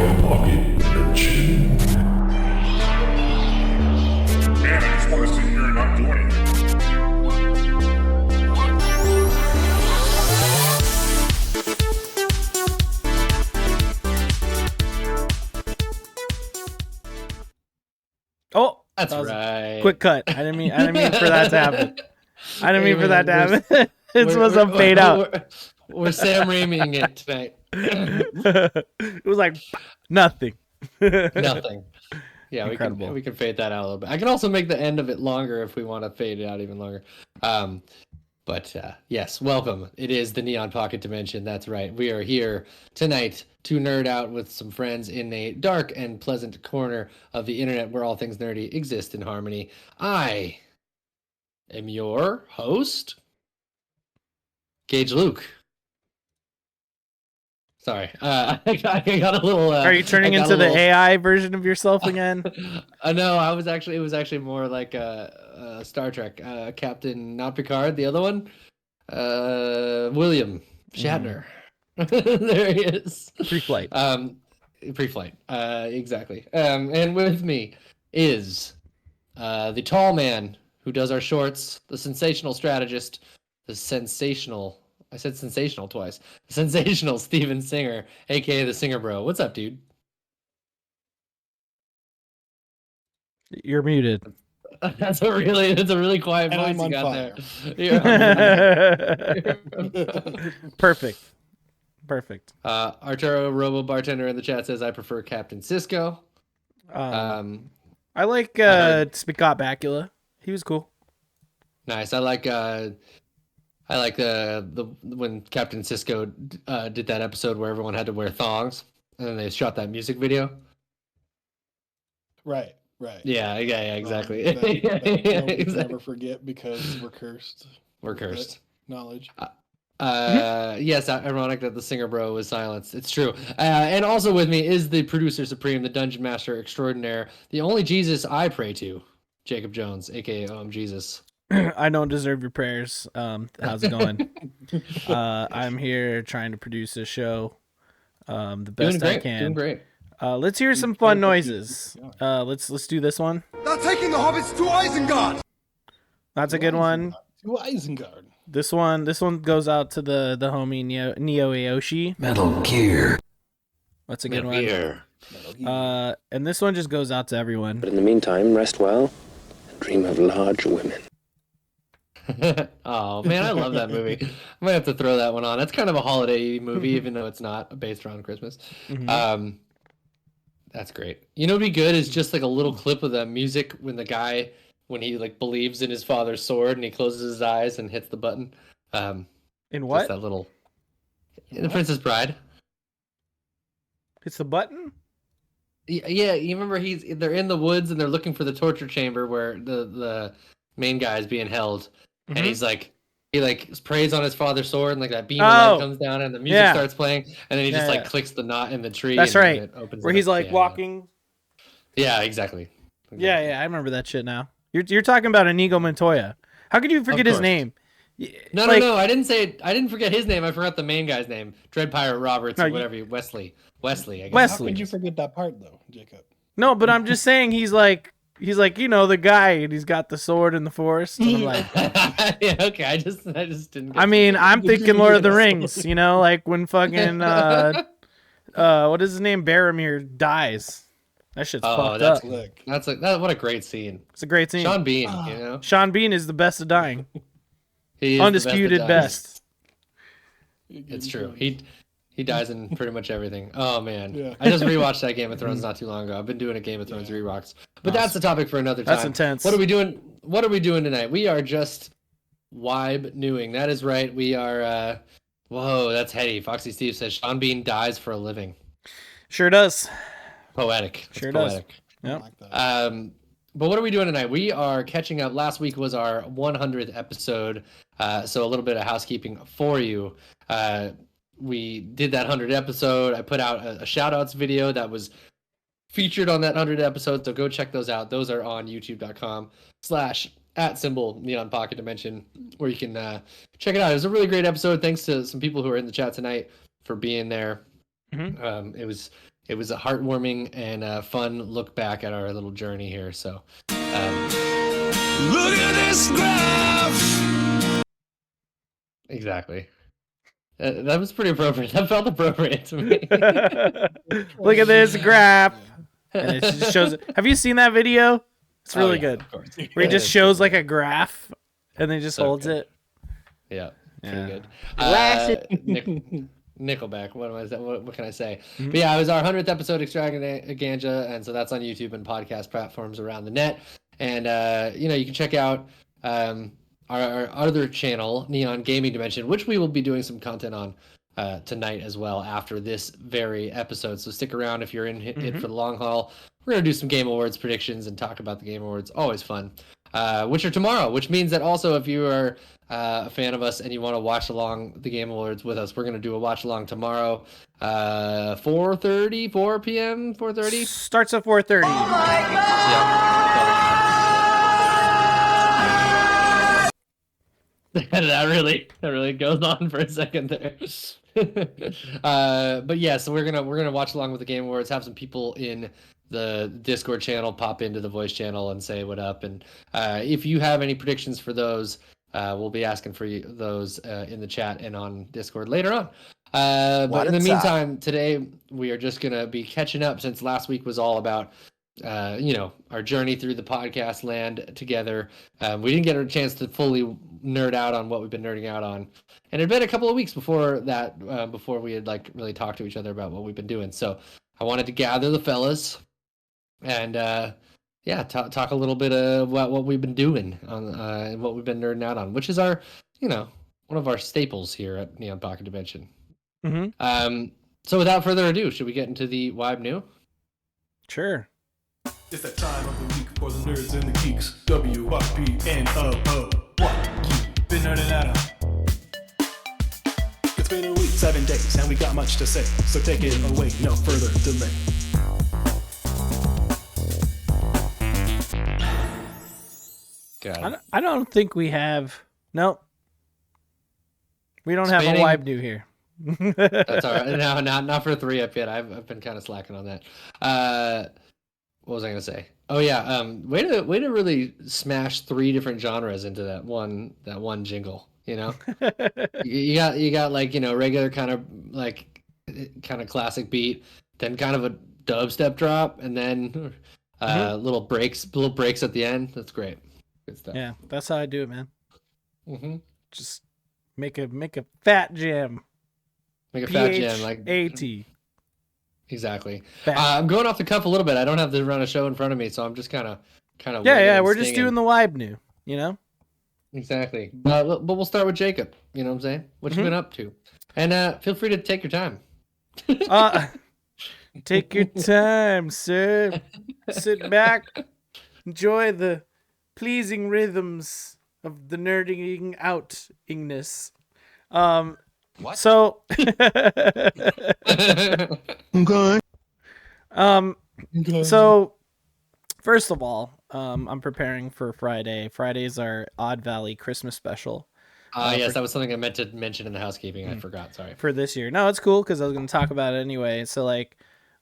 Neon Pocket Dimension. Man, I just want to sit here and not do anything. Oh, That's right. quick cut. I didn't mean for that to happen. I didn't mean for that to happen. It's supposed to fade out. We're Sam Raimiing it tonight. It was like nothing. Nothing. Yeah, Incredible. we can fade that out a little bit. I can also make the end of it longer if we want to fade it out even longer. But yes, welcome. It is the Neon Pocket Dimension. That's right. We are here tonight to nerd out with some friends in a dark and pleasant corner of the internet where all things nerdy exist in harmony. I am your host, Gage Luke. Sorry, I got a little. Are you turning into the AI version of yourself again? No, it was actually more like Star Trek, Captain, not Picard, the other one, William Shatner. There he is. Pre-flight. Pre-flight. Exactly. And with me is the tall man who does our shorts, the sensational strategist, the sensational. I said sensational twice. Sensational Steven Singer, aka the Singer Bro. What's up, dude? You're muted. That's a really quiet And voice I'm you on got fire. there. Perfect. Arturo Robo Bartender in the chat says I prefer Captain Cisco. I like Spicot Bacula. He was cool. Nice. I like the when Captain Cisco did that episode where everyone had to wear thongs and then they shot that music video. Right. Yeah, exactly. That we'll never forget because we're cursed. We're cursed. Knowledge. Yes, ironic that the Singer Bro was silenced. It's true. And also with me is the producer supreme, the dungeon master extraordinaire, the only Jesus I pray to, Jacob Jones, aka Jesus. I don't deserve your prayers. How's it going? I'm here trying to produce a show the best I can. Doing great. Let's hear some fun noises. Let's do this one. Not taking the hobbits to Isengard! That's a good one. To Isengard. This one goes out to the homie Neo Aoshi. Metal Gear. That's a good one. Here. And this one just goes out to everyone. But in the meantime, rest well and dream of large women. Oh man, I love that movie. I might have to throw that one on. It's kind of a holiday movie, even though it's not based around Christmas. Mhm. That's great. You know what'd be good is just like a little clip of the music when he like believes in his father's sword and he closes his eyes and hits the button. In what? Just that little in The Princess Bride. It's the button? Yeah, you remember they're in the woods and they're looking for the torture chamber where the main guy is being held. And he's like, he prays on his father's sword, and like that beam of light comes down, and the music starts playing, and then he just clicks the knot in the tree. That's and right. It opens where he's like walking. Yeah, exactly. Yeah, I remember that shit now. You're talking about Inigo Montoya. How could you forget his name? No, I didn't forget his name. I forgot the main guy's name. Dread Pirate Roberts or whatever. Wesley. I guess. Wesley. How could you forget that part though, Jacob? No, but I'm just saying he's like the guy, and he's got the sword in the forest. And I'm like, yeah, okay. I just didn't. I mean, I'm thinking Lord of the Rings. Like when fucking what is his name, Boromir dies. That shit's fucked up. That's what a great scene. It's a great scene. Sean Bean, Sean Bean is the best of dying. He is Undisputed best. It's true. He dies in pretty much everything. Oh man, Yeah. I just rewatched that Game of Thrones not too long ago. I've been doing a Game of Thrones rewatch, but that's the topic for another time. That's intense. What are we doing? What are we doing tonight? We are just WYBNOOing. That is right. We are. Whoa, that's heady. Foxy Steve says Sean Bean dies for a living. Sure does. Poetic. Sure poetic. does. Yep. Like that. But what are we doing tonight? We are catching up. Last week was our 100th episode, so a little bit of housekeeping for you. We did that 100 episode. I put out a shout-outs video that was featured on that 100 episode, so go check those out. Those are on youtube.com/@Neon Pocket Dimension, where you can check it out. It was a really great episode. Thanks to some people who are in the chat tonight for being there. Mm-hmm. It was it was a heartwarming and fun look back at our little journey here. So, look at this graph. Exactly. That was pretty appropriate. That felt appropriate to me. Look at this graph. And it just shows. Have you seen that video? It's really good. Of course. Where he just shows like a graph and then just holds it. Yeah. Pretty Yeah. good. Nickelback. What am I? What can I say? But yeah, it was our 100th episode Extravaganza, and so that's on YouTube and podcast platforms around the net. And you can check out our other channel, Neon Gaming Dimension, which we will be doing some content on tonight as well after this very episode. So stick around if you're in it for the long haul. We're gonna do some Game Awards predictions and talk about the Game Awards. Always fun. Which are tomorrow, which means that also if you are a fan of us and you want to watch along the Game Awards with us, we're going to do a watch along tomorrow, 4 p.m., 4:30? Starts at 4:30. Oh my God! That really goes on for a second there. But yeah, so we're gonna watch along with the Game Awards, have some people in the Discord channel pop into the voice channel and say what up, and if you have any predictions for those, we'll be asking for those in the chat and on Discord later on. But in the meantime, today we are just gonna be catching up since last week was all about our journey through the podcast land together. We didn't get a chance to fully nerd out on what we've been nerding out on, and it had been a couple of weeks before that, before we had like really talked to each other about what we've been doing. So I wanted to gather the fellas and talk a little bit about what we've been doing on and what we've been nerding out on, which is our one of our staples here at Neon Pocket Dimension. So without further ado, should we get into the WYBNOO? Sure. It's that time of the week for the nerds and the geeks. WYBNOO. What you been nerding out on? It's been a week, 7 days, and we got much to say. So take it away, no further delay. I don't think we have. Nope. We don't have a WYBNOO here. That's all right. No, not for 3 up yet. I've been kind of slacking on that. What was I gonna say? Oh yeah. Way to really smash 3 different genres into that one jingle. You got like regular kind of classic beat, then kind of a dubstep drop, and then little breaks at the end. That's great. Good stuff. Yeah, that's how I do it, man. Just make a fat jam. Make a fat jam like AT. Exactly. I'm going off the cuff a little bit. I don't have to run a show in front of me, so I'm just kind of. Yeah. We're just doing the WYBNOO. Exactly. But we'll start with Jacob. You know what I'm saying? What you been up to? And feel free to take your time. Take your time, sir. Sit back. Enjoy the pleasing rhythms of the nerding out-ingness. What? So Okay. So first of all, I'm preparing for Friday. Friday's our Odd Valley Christmas special. Yes, that was something I meant to mention in the housekeeping. I forgot. Sorry. For this year. No, it's cool because I was going to talk about it anyway. So like,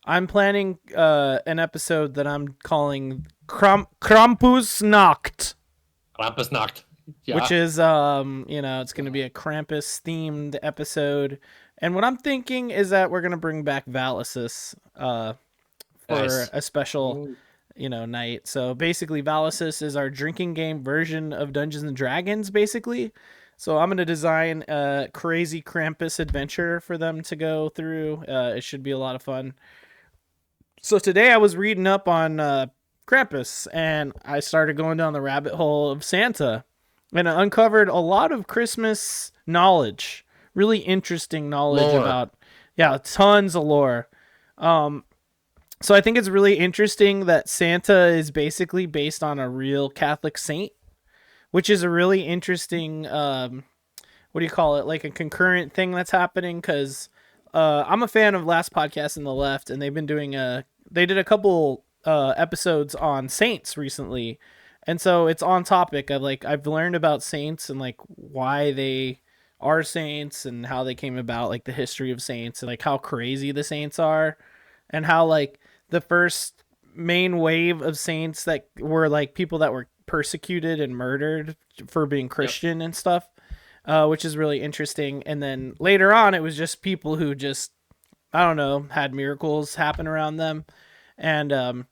I'm planning an episode that I'm calling Krampusnacht. Krampusnacht. Yeah. Which is it's going to be a Krampus themed episode. And what I'm thinking is that we're going to bring back Valisis for a special night. So basically Valisis is our drinking game version of Dungeons and Dragons basically. So I'm going to design a crazy Krampus adventure for them to go through. It should be a lot of fun. So today I was reading up on Krampus and I started going down the rabbit hole of Santa. And I uncovered a lot of Christmas knowledge, really interesting knowledge about, tons of lore. So I think it's really interesting that Santa is basically based on a real Catholic saint, which is a really interesting, like a concurrent thing that's happening. Cause, I'm a fan of Last Podcast in the Left and they've been doing they did a couple, episodes on saints recently. And so it's on topic of like, I've learned about saints and like why they are saints and how they came about, like the history of saints and like how crazy the saints are. and how like the first main wave of saints that were like people that were persecuted and murdered for being Christian and stuff, which is really interesting. And then later on, it was just people who just, I don't know, had miracles happen around them. And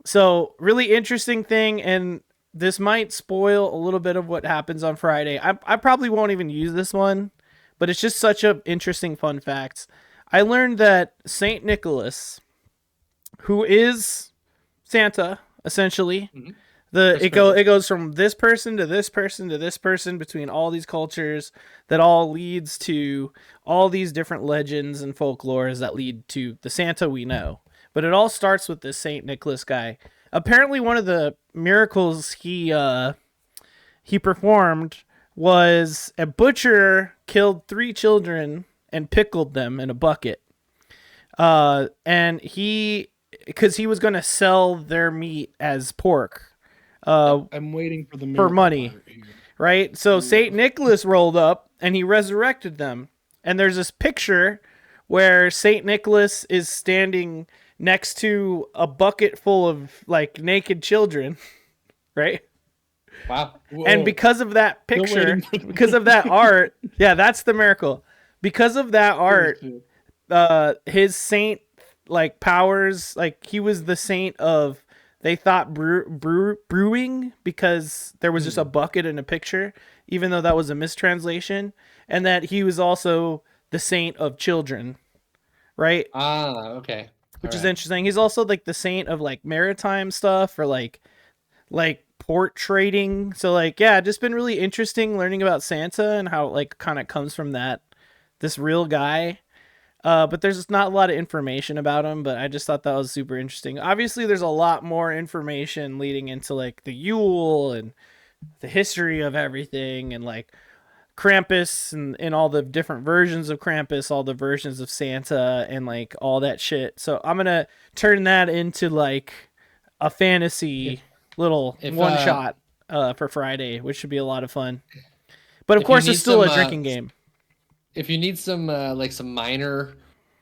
so really interesting thing. And this might spoil a little bit of what happens on Friday. I probably won't even use this one, but it's just such an interesting fun fact. I learned that Saint Nicholas, who is Santa, essentially, it goes from this person to this person to this person between all these cultures that all leads to all these different legends and folklores that lead to the Santa we know. But it all starts with this Saint Nicholas guy. Apparently, one of the miracles he performed was a butcher killed 3 children and pickled them in a bucket. And because he was going to sell their meat as pork. I'm waiting for the For money, right? So Saint Nicholas rolled up and he resurrected them. And there's this picture where Saint Nicholas is standing next to a bucket full of like naked children, right? Wow. Whoa. And because of that Still picture, waiting for the because of that art, yeah, that's the miracle. Because of that art, his saint like powers, like he was the saint of, they thought brewing, because there was just a bucket in a picture, even though that was a mistranslation, and that he was also the saint of children, right? Ah, okay. Which is interesting. He's also like the saint of like maritime stuff, or like port trading. So like, yeah, just been really interesting learning about Santa and how like kind of comes from this real guy. But there's just not a lot of information about him, but I just thought that was super interesting. Obviously there's a lot more information leading into like the Yule and the history of everything, and like Krampus and all the different versions of Krampus, all the versions of Santa, and like all that shit. So I'm gonna turn that into like a fantasy little one shot for Friday, which should be a lot of fun. But of course, it's still a drinking game. If you need some like some minor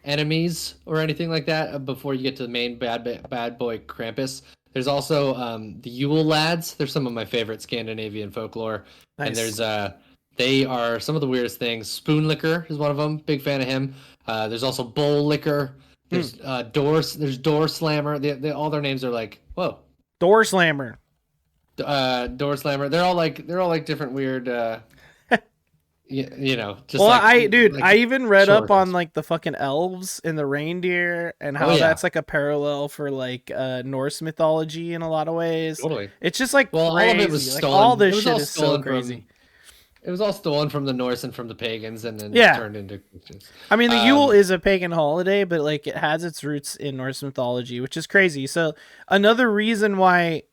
enemies or anything like that before you get to the main bad boy Krampus, there's also the Yule lads. They're some of my favorite Scandinavian folklore. Nice. And there's they are some of the weirdest things. Spoon Licker is one of them. Big fan of him. There's also Bowl Licker. There's There's Door Slammer. All their names are like, whoa. Door Slammer. Door Slammer. They're all like different weird. You know. Just well, like, I even read up on shortcuts. like the fucking elves and the reindeer and how that's like a parallel for like Norse mythology in a lot of ways. Totally. It's just like Well, crazy. all of it was Like, stolen. all this It was shit all is so stolen crazy. It was all stolen from the Norse and from the pagans, and then turned into Christians. I mean, the Yule is a pagan holiday, but like it has its roots in Norse mythology, which is crazy. So another reason why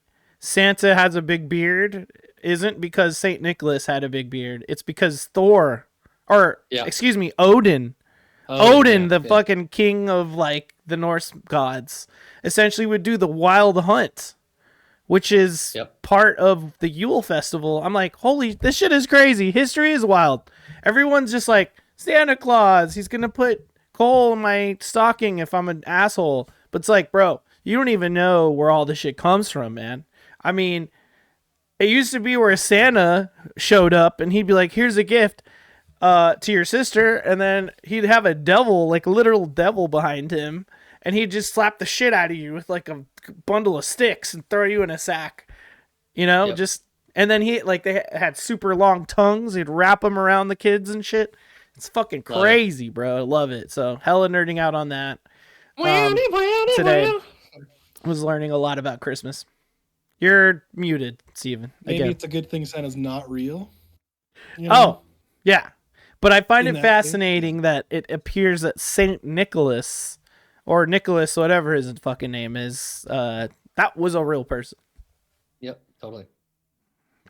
Santa has a big beard isn't because Saint Nicholas had a big beard. It's because Odin, the fucking king of like the Norse gods, essentially would do the wild hunt, which is part of the Yule festival. I'm like, holy, this shit is crazy. History is wild. Everyone's just like, Santa Claus, he's gonna put coal in my stocking if I'm an asshole. But it's like, bro, you don't even know where all this shit comes from, man. I mean, it used to be where Santa showed up and he'd be like, here's a gift to your sister. And then he'd have a devil, like a literal devil behind him. And he'd just slap the shit out of you with like a bundle of sticks and throw you in a sack, you know, and then they had super long tongues. He'd wrap them around the kids and shit. It's fucking crazy, bro. I love it. So hella nerding out on that. Today was learning a lot about Christmas. You're muted, Steven. Maybe it's a good thing Santa's not real. You know? Oh, yeah. But I find it fascinating that it appears that Saint Nicholas, or Nicholas, whatever his fucking name is, that was a real person. Yep, totally.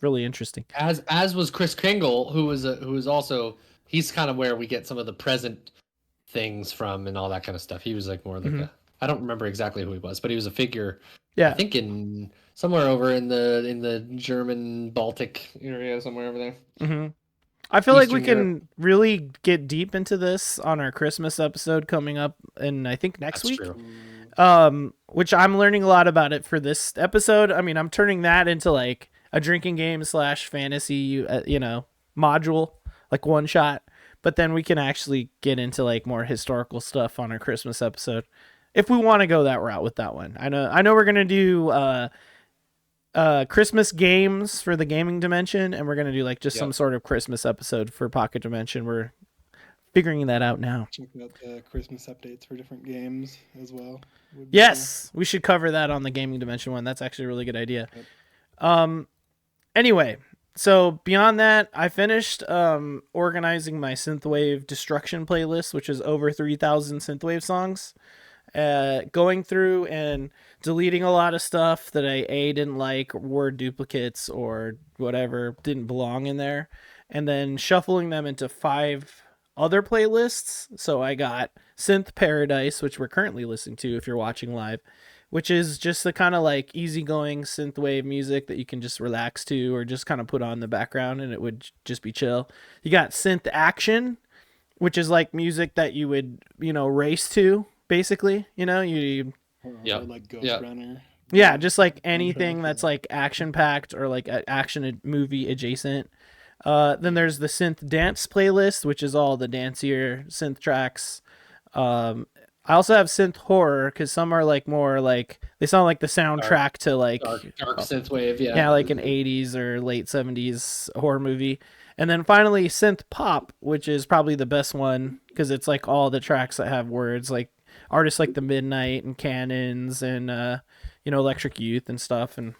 Really interesting. As was Kris Kringle, who was also, he's kind of where we get some of the present things from and all that kind of stuff. He was like more like I don't remember exactly who he was, but he was a figure. Yeah, I think in somewhere over in the German Baltic area, somewhere over there. Mm-hmm. I feel like we Eastern can Europe. really get deep into this on our Christmas episode coming up in I think next That's week. true. Which I'm learning a lot about it for this episode. I mean, I'm turning that into like a drinking game / fantasy, module, like one shot. But then we can actually get into like more historical stuff on our Christmas episode if we want to go that route with that one. I know we're gonna do Christmas games for the gaming dimension, and we're gonna do like just some sort of Christmas episode for Pocket Dimension. We're figuring that out now. Check out the Christmas updates for different games as well. Yes, we should cover that on the gaming dimension one. That's actually a really good idea. Anyway, so beyond that, I finished organizing my synthwave destruction playlist, which is over 3,000 synthwave songs. Going through and deleting a lot of stuff that I didn't like, word duplicates or whatever didn't belong in there, and then shuffling them into 5 other playlists. So I got Synth Paradise, which we're currently listening to if you're watching live, which is just the kind of like easygoing synthwave music that you can just relax to or just kind of put on in the background and it would just be chill. You got Synth Action, which is like music that you would, race to, basically. You like Ghost Runner. yeah, just like anything that's like action packed or like action movie adjacent. Then there's the synth dance playlist, which is all the dancier synth tracks. I also have synth horror because some are like more like they sound like the soundtrack to like Dark synthwave, yeah, like an 80s or late 70s horror movie. And then finally synth pop, which is probably the best one because it's like all the tracks that have words, like artists like the Midnight and Cannons and Electric Youth and stuff. And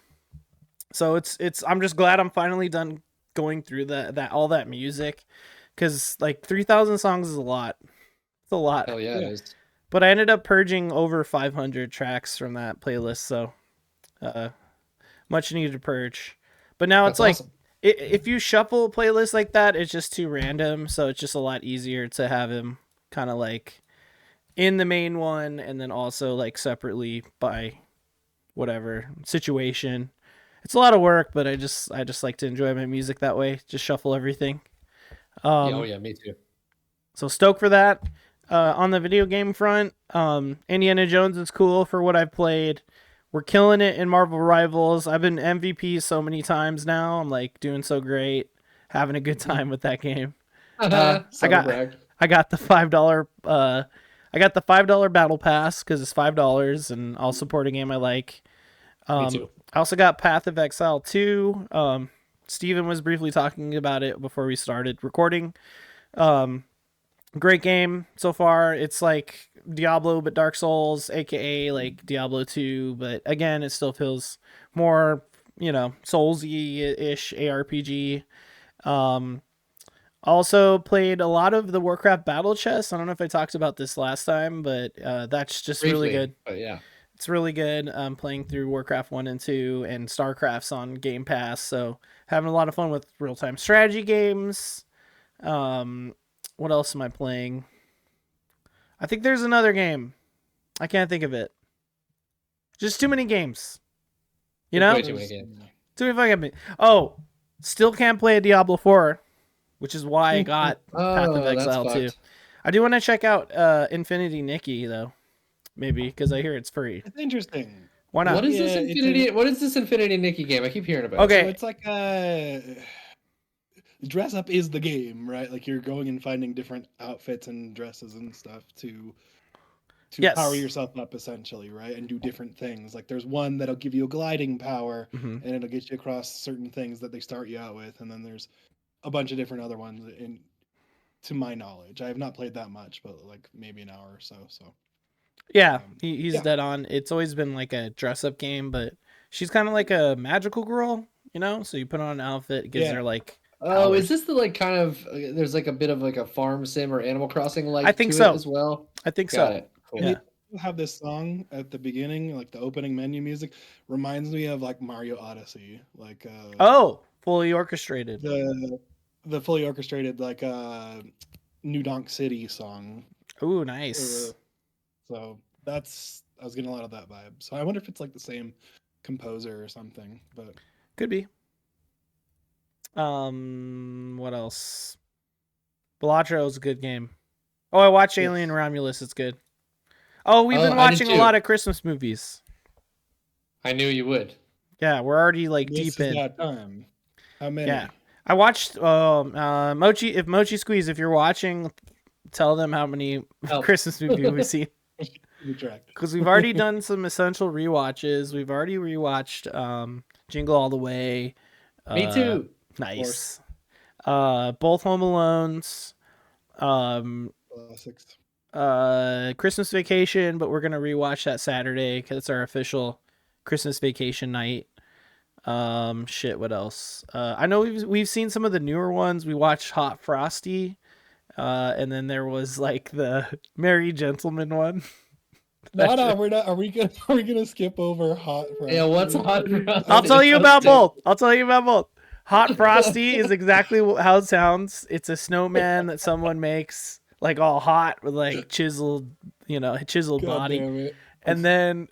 so it's I'm just glad I'm finally done going through that all that music, because like 3,000 songs is a lot. It's a lot. Hell yeah, it is. But I ended up purging over 500 tracks from that playlist, so much needed to purge. But now it's like awesome. If you shuffle a playlist like that, it's just too random, so it's just a lot easier to have him kind of like in the main one and then also like separately by whatever situation. It's a lot of work, but I just like to enjoy my music that way. Just shuffle everything. Oh yeah, me too. So stoked for that. On the video game front, Indiana Jones is cool for what I've played. We're killing it in Marvel Rivals. I've been MVP so many times now. I'm like doing so great, having a good time with that game. I got the $5. I got the $5 battle pass because it's $5 and I'll support a game I like. Me too. I also got Path of Exile 2. Steven was briefly talking about it before we started recording. Great game so far. It's like Diablo but Dark Souls, aka like Diablo 2, but again it still feels more, Souls-y-ish ARPG. Also played a lot of the Warcraft Battle Chess. I don't know if I talked about this last time, but that's just Briefly, really good. But yeah. It's really good. Playing through Warcraft 1 and 2 and StarCraft's on Game Pass, so having a lot of fun with real-time strategy games. What else am I playing? I think there's another game. I can't think of it. Just too many games. Way too many games. Too many fucking games. Oh, still can't play a Diablo 4, which is why I got Path of Exile 2. I do want to check out Infinity Nikki, though. Maybe, because I hear it's free. It's interesting. Why not? What is this Infinity? What is this Infinity Nikki game? I keep hearing about. Okay. So it's like dress up is the game, right? Like you're going and finding different outfits and dresses and stuff to Yes. power yourself up essentially, right? And do different things. Like there's one that'll give you a gliding power and it'll get you across certain things that they start you out with, and then there's a bunch of different other ones to my knowledge. I have not played that much, but like maybe an hour or so. Yeah, he's dead on. It's always been like a dress-up game, but she's kind of like a magical girl, So you put on an outfit, it gives her like. Oh, powers. is this the like kind of? There's like a bit of like a farm sim or Animal Crossing like. I think to so. it as well. I think Got so. it. Cool. Yeah. You have this song at the beginning, like the opening menu music, reminds me of like Mario Odyssey, like fully orchestrated. The fully orchestrated like New Donk City song. Ooh, nice. So I was getting a lot of that vibe. So I wonder if it's like the same composer or something, but Could be. What else? Balatro is a good game. Oh, I watched Alien Romulus. It's good. Oh, we've been watching a lot of Christmas movies. I knew you would. Yeah, we're already like This deep is in. that time. How many? Yeah, I watched Mochi. If Mochi Squeeze, if you're watching, tell them how many Christmas movies we've seen. Because we've already done some essential rewatches. We've already rewatched Jingle All the Way. Me too. Nice. Both Home Alones. Classics. Christmas Vacation, but we're gonna rewatch that Saturday because it's our official Christmas Vacation night. What else? I know we've seen some of the newer ones. We watched Hot Frosty, and then there was like the Merry Gentleman one. No, we're not. Are we gonna skip over Hot Frosty? Yeah, what's Hot Frosty? I'll tell you about both. Hot Frosty is exactly how it sounds. It's a snowman that someone makes, like all hot with like chiseled body. And then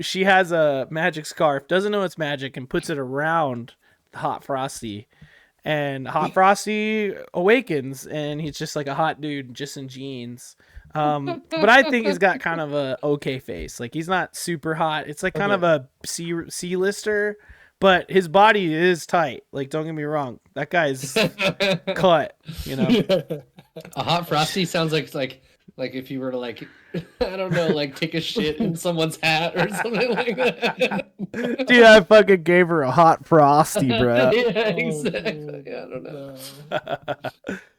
she has a magic scarf, doesn't know it's magic, and puts it around Hot Frosty. And Hot Frosty awakens, and he's just like a hot dude just in jeans. But I think he's got kind of a okay face. Like he's not super hot. It's like kind of a C-lister, but his body is tight. Like don't get me wrong, that guy's cut. You know, a Hot Frosty sounds like if you were to like I don't know, like take a shit in someone's hat or something like that. Dude, I fucking gave her a Hot Frosty, bro. Yeah, exactly. I don't know.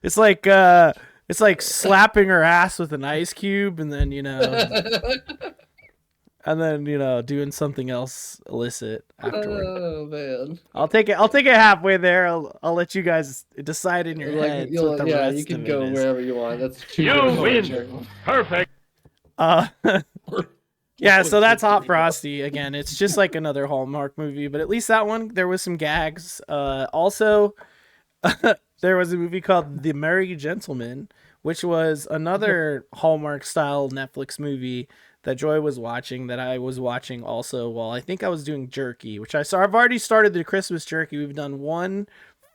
It's like slapping her ass with an ice cube, and then doing something else illicit afterward. Oh man, I'll take it halfway there. I'll let you guys decide in your heads. You can go wherever you want. That's too You win. Perfect. Yeah, so that's Hot Frosty. Again, it's just like another Hallmark movie, but at least that one there was some gags. Also, there was a movie called The Merry Gentleman, which was another Hallmark style Netflix movie that Joy was watching, that I was watching also while I think I was doing jerky, which I saw. I've already started the Christmas jerky. We've done one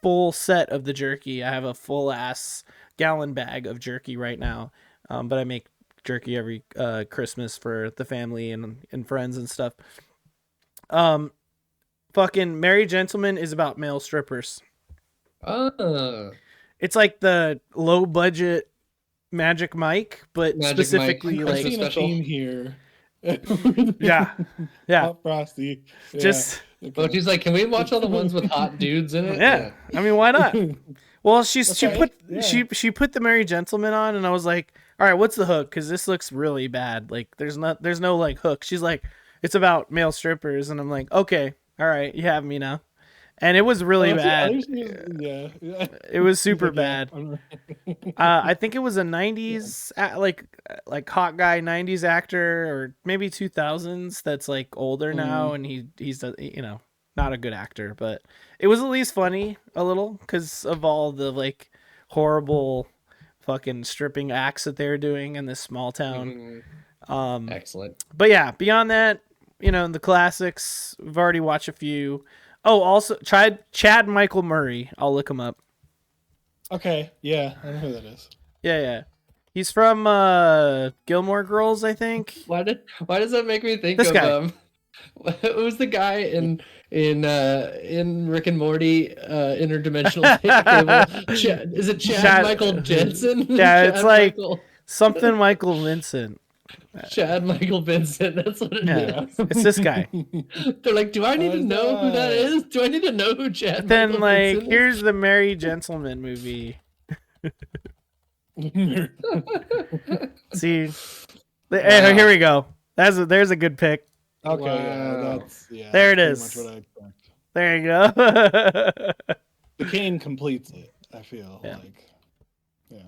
full set of the jerky. I have a full ass gallon bag of jerky right now, but I make jerky every Christmas for the family and friends and stuff. Fucking Merry Gentleman is about male strippers. It's like the low budget Magic Mike, but Magic specifically Mike. like I've seen a theme here. yeah. Hot Frosty. Yeah. Just But she's like, can we watch all the ones with hot dudes in it? yeah. I mean, why not? Well, she right. put the Merry Gentleman on, and I was like, all right, what's the hook? Because this looks really bad. Like there's no like hook. She's like, it's about male strippers, and I'm like, okay, all right, you have me now. And it was really bad. Yeah. It was super bad. I think it was a 90s like hot guy 90s actor, or maybe 2000s that's like older now, and he's not a good actor, but it was at least funny a little because of all the like horrible fucking stripping acts that they were doing in this small town. Excellent. But yeah, beyond that, the classics, we've already watched a few. Oh, also Chad Michael Murray. I'll look him up. Okay, yeah, I know who that is. Yeah. He's from Gilmore Girls, I think. Why does that make me think This of guy. Who's the guy in Rick and Morty interdimensional cable? Is it Chad Michael Jensen? Yeah, it's like Michael... something Michael Vincent. Chad Michael Vincent. That's what it is. It's this guy. They're like, do I need to know who that is? Do I need to know who Chad? Then Michael like, Vincent is? here's the Merry Gentleman movie. See, hey, here we go. There's a good pick. Okay, Wow. There it that's is. pretty much what I expect. There you go. The cane completes it, I feel like. Yeah.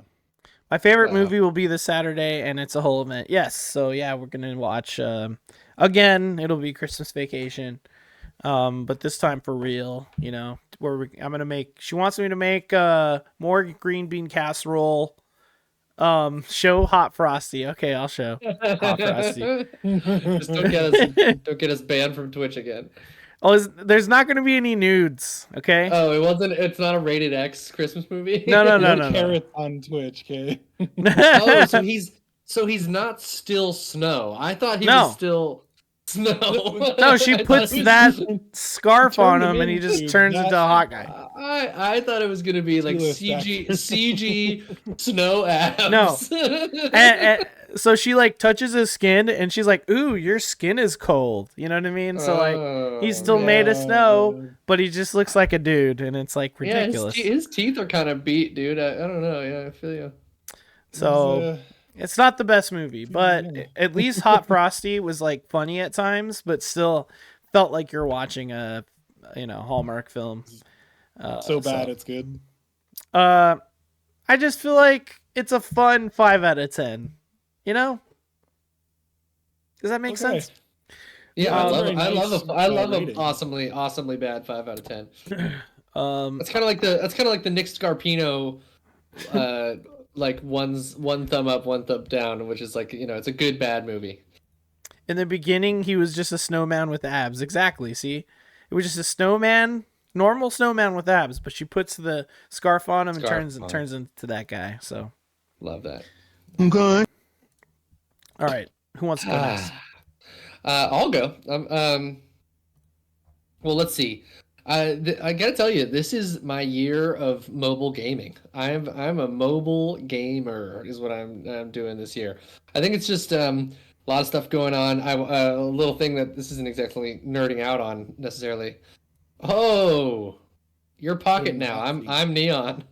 My favorite movie will be this Saturday, and it's a whole event. Yes, so yeah, we're gonna watch. Again, it'll be Christmas Vacation, but this time for real. I'm gonna make. She wants me to make more green bean casserole. Show Hot Frosty. Okay, I'll show Hot Frosty. Just don't get us banned from Twitch again. there's not going to be any nudes, okay? Oh, it wasn't. It's not a rated X Christmas movie. No. Carrots on Twitch, okay? Oh, so he's not still Snow. I thought he was still Snow. No, she I thought puts it was- that scarf on Turned him him and he just into turns that- into a hot guy. I thought it was gonna be like CG Snow abs. No. And so she like touches his skin and she's like, "Ooh, your skin is cold." You know what I mean? So like he's still made of snow, but he just looks like a dude, and it's like ridiculous. Yeah, his teeth are kind of beat, dude. I don't know. Yeah, I feel you. So it's not the best movie, but at least Hot Frosty was like funny at times, but still felt like you're watching a Hallmark film. so bad it's good. I just feel like it's a fun 5 out of 10. You know? Does that make sense? Yeah, I love a rating. awesomely bad 5 out of 10. It's That's kind of like the Nick Scarpino, like one thumb up, one thumb down, which is like it's a good bad movie. in the beginning, he was just a snowman with abs. Exactly. See, it was just a snowman, normal snowman with abs, but she puts the scarf on him and turns into that guy. So love that. Okay. All right, who wants to go next? I'll go. Well, let's see. I gotta tell you, this is my year of mobile gaming. I'm a mobile gamer, is what I'm doing this year. I think it's just a lot of stuff going on. A little thing that this isn't exactly nerding out on necessarily. Oh, your Pocket now. I'm Neon.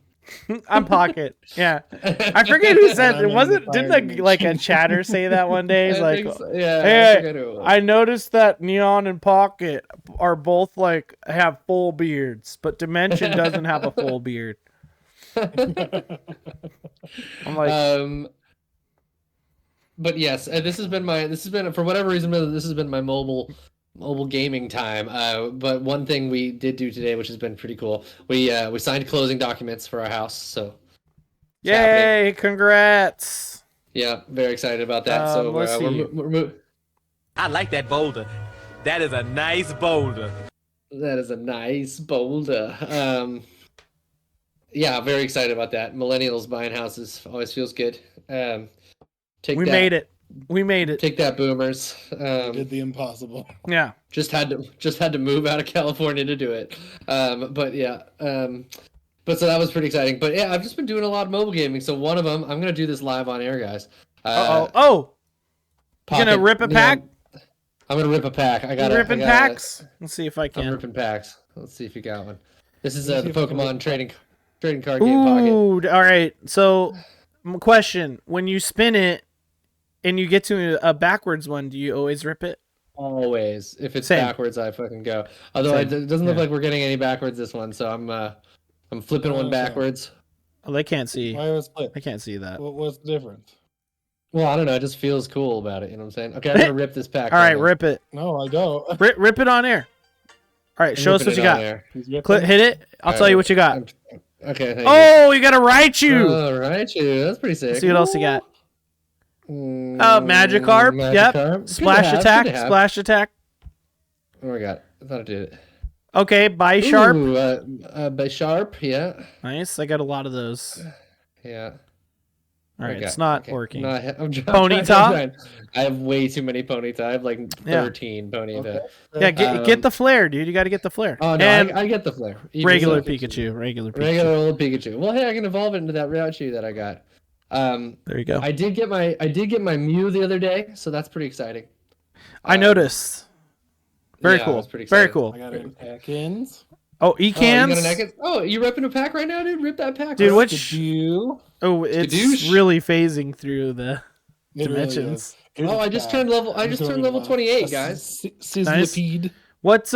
I'm Pocket. Yeah, I forget who said it. Wasn't didn't like a chatter say that one day? He's like, yeah, hey, I forget who it was. I noticed that Neon and Pocket are both like have full beards, but Dimension doesn't have a full beard. I'm like, but yes, this has been for whatever reason, this has been my mobile gaming time. But one thing we did do today, which has been pretty cool, we signed closing documents for our house. So yay! Congrats. yeah, very excited about that. So let's see. I like that boulder. That is a nice boulder. That is a nice boulder. Yeah, very excited about that. Millennials buying houses always feels good. We made it. We made it. Take that, boomers. Did the impossible. Yeah. Just had to move out of California to do it. But yeah. But so that was pretty exciting. But yeah, I've just been doing a lot of mobile gaming. So one of them, I'm gonna do this live on air, guys. Oh, you're gonna rip a pack? I'm gonna rip a pack. I got ripping packs. Let's see if I can. I'm ripping packs. Let's see if you got one. This is the Pokemon trading card game Pocket. Ooh, all right. So, question: when you spin it and you get to a backwards one, do you always rip it? Always. If it's Same. backwards, I fucking go. Although it doesn't look like we're getting any backwards this one, so I'm flipping one backwards. Oh, they can't see. Why was split? I can't see that. What's the difference? Well, I don't know. It just feels cool about it. You know what I'm saying? Okay, I'm gonna rip this pack. All right, now. rip it. No, I don't. Rip it on air. All right, I'm show us ripping what you it on got. there. Hit it. I'll tell you what you got. Okay. Thank Oh, you got a Raichu. All right, that's pretty sick. Let's see what else you got. Magikarp. Yep. Magikarp. Splash attack. Splash attack. Oh my god, I thought I did it. Okay, by Sharp. By Sharp, yeah. Nice. I got a lot of those. Yeah. All right, Okay, it's not okay. working. No, I'm Ponyta? I have way too many Ponyta. I have like 13 Ponyta. Yeah, get the flare, dude. You got to get the flare. Oh no, and I get the flare. Even regular so- Pikachu. Regular Pikachu. Regular old Pikachu. Well, hey, I can evolve it into that Raichu that I got. There you go. I did get my Mew the other day, so that's pretty exciting. I noticed. Very yeah, cool. that's pretty Very exciting. cool. I got an Ekans. Oh, Oh, you Ecans. got an Ekans? Oh, you ripping a pack right now, dude? Rip that pack. Dude, bro. which? You. Oh, it's Skadoosh. really phasing through the It really dimensions. is. Oh, I just turned level 28, guys. Sizzlipede. What's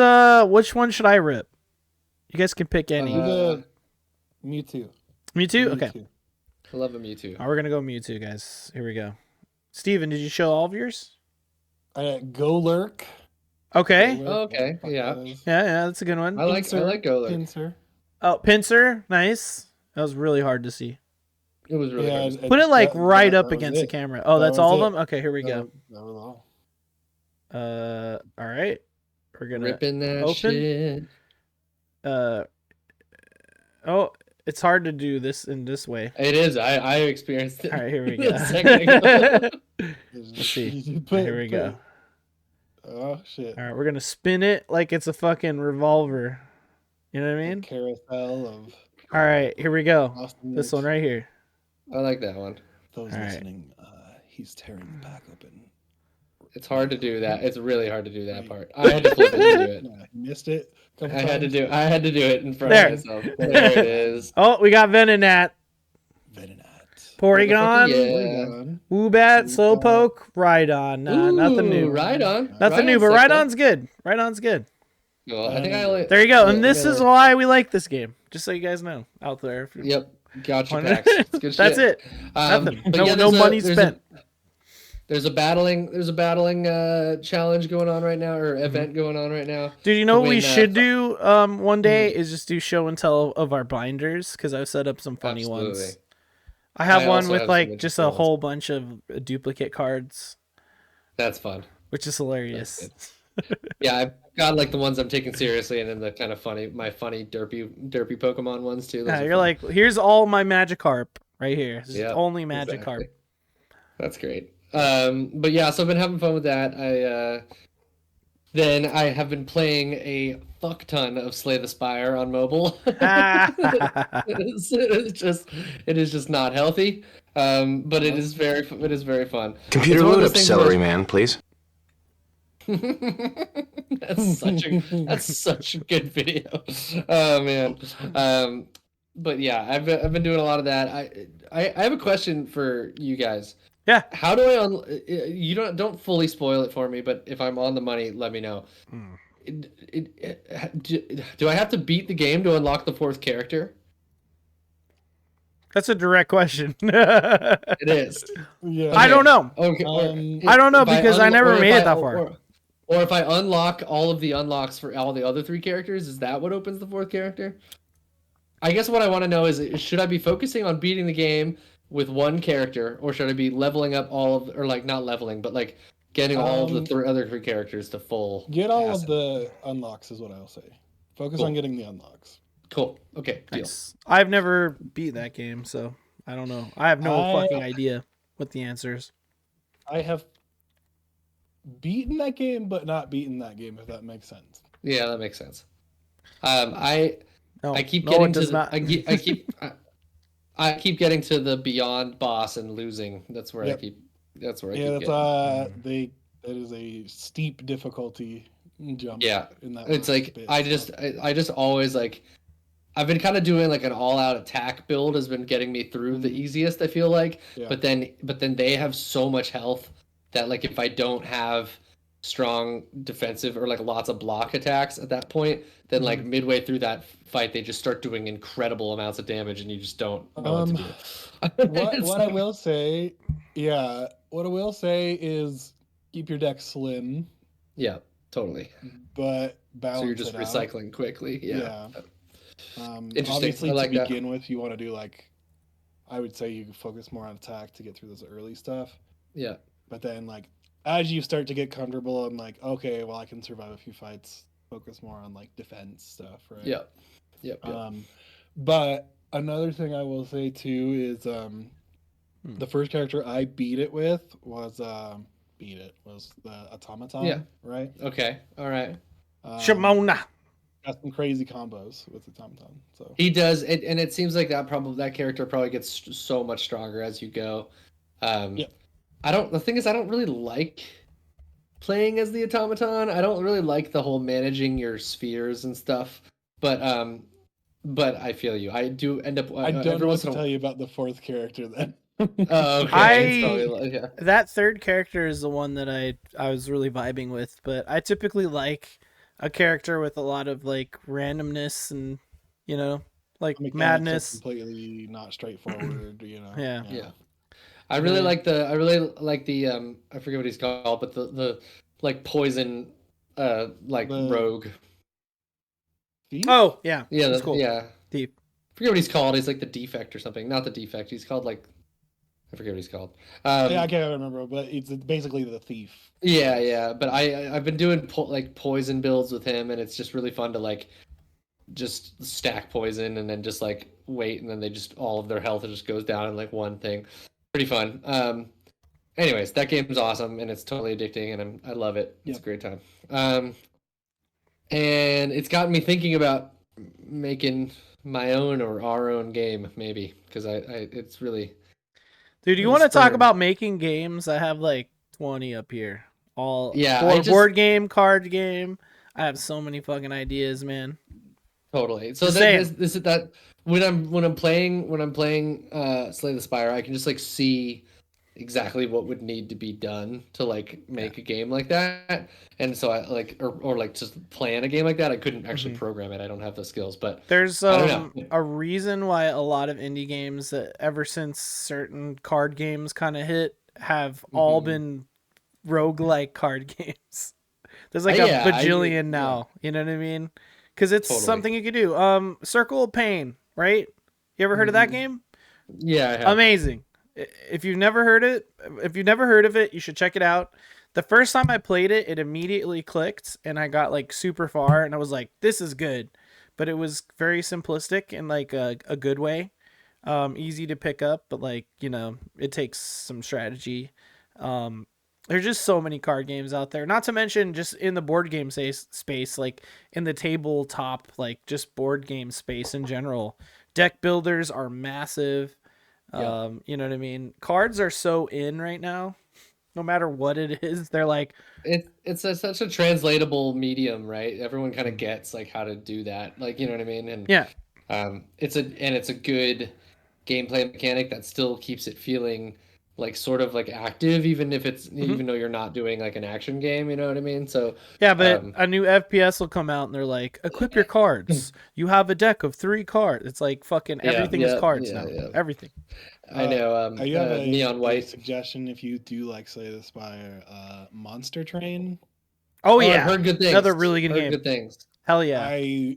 which one should I rip? You guys can pick any. Mewtwo. Mewtwo? Okay. Mewtwo. I love a Mewtwo. Oh, we're gonna go Mewtwo, guys. Here we go. Steven, did you show all of yours? Golurk. Okay. Oh, okay, yeah. Yeah, that's a good one. I like Golurk. Pinsir. Oh, Pinsir, nice. That was really hard to see. It was really hard. Put it like right that up was against the it. camera. Oh, That that's was all of it. them? Okay, here we go. That was all. All right. We're gonna ripping that open. shit. Oh, it's hard to do this in this way. It is. I experienced it. All right, here we a go. second ago. Let's see. Here we go. Oh shit! All right, we're gonna spin it like it's a fucking revolver. You know what I mean? Carousel of All right, here we go. Austin This one right here. I like that one. Those All right. listening, he's tearing the pack open. It's hard to do that. It's really hard to do that part. I had to flip it to do it. Yeah, he missed it. I had to do it in front There. of myself. There it is. Oh, we got Venonat, Venonat. Porygon, Yeah. Woobat, Slowpoke, Rhydon. Nah, nothing new. Right on. Nothing new, but Rhydon's good. Rhydon's good. Well, I think I only. There you go. Yeah, And this is why we like this game. Just so you guys know out there. If you're- Yep. Gotcha Wondering. packs. It's good That's shit. it. Nothing. But No, yeah, no money spent. There's a battling challenge going on right now, or event going on right now. Dude, you know to what we win, should do one day is just do show and tell of our binders, because I've set up some funny ones. Absolutely. I have I one also with have like some just interesting a ones. whole bunch of duplicate cards, That's fun. which is hilarious. Yeah, I've got like the ones I'm taking seriously, and then the kind of funny derpy Pokemon ones too. Those Yeah, are you're fun. like, here's all my Magikarp right here. This is Yep, only Magikarp. exactly. That's great. But yeah, so I've been having fun with that. Then I have been playing a fuck ton of Slay the Spire on mobile. It is just not healthy. But it is very fun. Computer It's one of load those up, things celery where- man, please. that's such a good video. Oh man. But yeah, I've been doing a lot of that. I have a question for you guys. Yeah. How do I you don't fully spoil it for me, but if I'm on the money, let me know. Do I have to beat the game to unlock the fourth character? That's a direct question. It is. Yeah. I don't know. Okay. I don't know if because I never or if made it that far. Or if I unlock all of the unlocks for all the other three characters, is that what opens the fourth character? I guess what I want to know is should I be focusing on beating the game with one character, or should I be leveling up all of, or like not leveling, but like getting all of the other three characters to full? Get all of acid? the unlocks is what I'll say. Focus Cool. on getting the unlocks. Cool. Okay. Deal. Nice. I've never beat that game, so I don't know. I have no I- fucking idea what the answer is. I have beaten that game, but not beaten that game, if that makes sense. Yeah, that makes sense. No, I keep no, getting it to does the, not. I keep getting to the beyond boss and losing. That's where Yep. I keep. That's where I Yeah, keep that's getting. that is a steep difficulty jump. Yeah, in that It's last like bit, I so. just always like. I've been kind of doing like an all-out attack build has been getting me through the easiest. I feel like, Yeah. but then they have so much health that like if I don't have strong defensive or like lots of block attacks at that point, then like midway through that fight they just start doing incredible amounts of damage and you just don't know what to do. What I will say, what I will say is keep your deck slim, Yeah, totally. but balance So you're just it out. recycling quickly. Yeah. Interesting. Obviously, I like to that. begin with, you want to do like, I would say you focus more on attack to get through this early stuff. Yeah. But then, like, as you start to get comfortable, I'm like, okay, well, I can survive a few fights. Focus more on like defense stuff, right? Yeah. Yep. But another thing I will say too is the first character I beat it with was the automaton. Yeah. Right. Okay. All right. Shimona. Got some crazy combos with automaton. So He does, and it seems like that character probably gets so much stronger as you go. Yep. The thing is, I don't really like playing as the automaton. I don't really like the whole managing your spheres and stuff. But I feel you. I do end up. I don't know what to tell you about the fourth character then. Oh, okay. It's probably, yeah. That third character is the one that I was really vibing with, but I typically like a character with a lot of like randomness and like Mechanics are madness. completely not straightforward. Yeah. Yeah. I really like the I forget what he's called, but the like poison like The- rogue. Thief? Oh yeah, Yeah, that's cool. yeah. Deep. I forget what he's called. He's like the defect or something. Not the defect. He's called like I forget what he's called. Yeah, I can't remember, but it's basically the thief. Yeah. But I've been doing like poison builds with him, and it's just really fun to like just stack poison and then just like wait, and then they just all of their health just goes down in like one thing. Pretty fun. Anyways, that game's awesome and it's totally addicting, and I love it. It's a great time. And it's gotten me thinking about making my own or our own game, maybe, because it's really. Dude, you want to talk about making games? I have like 20 up here. All board game, card game. I have so many fucking ideas, man. Totally. So this is that when I'm playing Slay the Spire, I can just like see exactly what would need to be done to like make a game like that. And so I like or like just plan a game like that. I couldn't actually program it. I don't have the skills, but there's a reason why a lot of indie games that ever since certain card games kind of hit have all been roguelike card games. There's like a bajillion now. You know what I mean? Because it's something you could do. Circle of Pain, right? You ever heard of that game? Yeah, I have. Amazing. If you've never heard of it, you should check it out. The first time I played it, it immediately clicked, and I got like super far, and I was like, "This is good," but it was very simplistic in like a good way, easy to pick up, but like it takes some strategy. There's just so many card games out there. Not to mention just in the board game space, like in the tabletop, like just board game space in general. Deck builders are massive. You know what I mean? Cards are so in right now. No matter what it is, they're like it's such a translatable medium, right? Everyone kind of gets like how to do that, like you know what I mean? And it's a good gameplay mechanic that still keeps it feeling like sort of like active, even if it's even though you're not doing like an action game, you know what I mean? So yeah, but a new FPS will come out and they're like, equip your cards. You have a deck of 3 cards. It's like fucking everything is cards now. Yeah. Everything. I know. You have a Neon White suggestion if you do like Slay the Spire, Monster Train. Oh yeah, I've heard good things. Another really good game. Good things. Hell yeah. I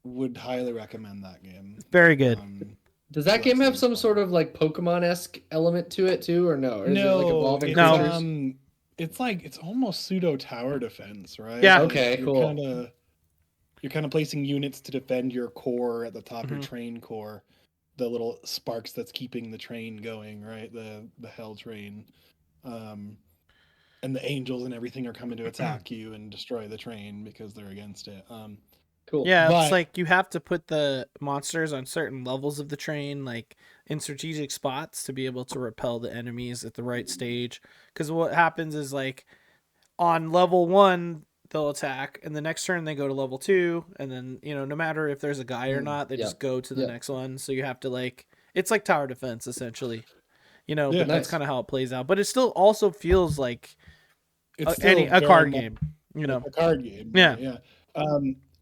would highly recommend that game. Very good. Does that game have some sort of like Pokemon-esque element to it too, or no? Or is no, it like evolving creatures? It's like it's almost pseudo tower defense, right? Yeah. Okay. Cool. You're kind of placing units to defend your core at the top of your train core, the little sparks that's keeping the train going, right? The hell train, and the angels and everything are coming to attack you and destroy the train because they're against it. Cool. Yeah, it's like you have to put the monsters on certain levels of the train, like in strategic spots to be able to repel the enemies at the right stage. Because what happens is like on level 1, they'll attack, and the next turn they go to level 2, and then, no matter if there's a guy or not, they just go to the next one. So you have to like, it's like tower defense essentially, but that's kind of how it plays out. But it still also feels like it's a card game, a card game. Yeah.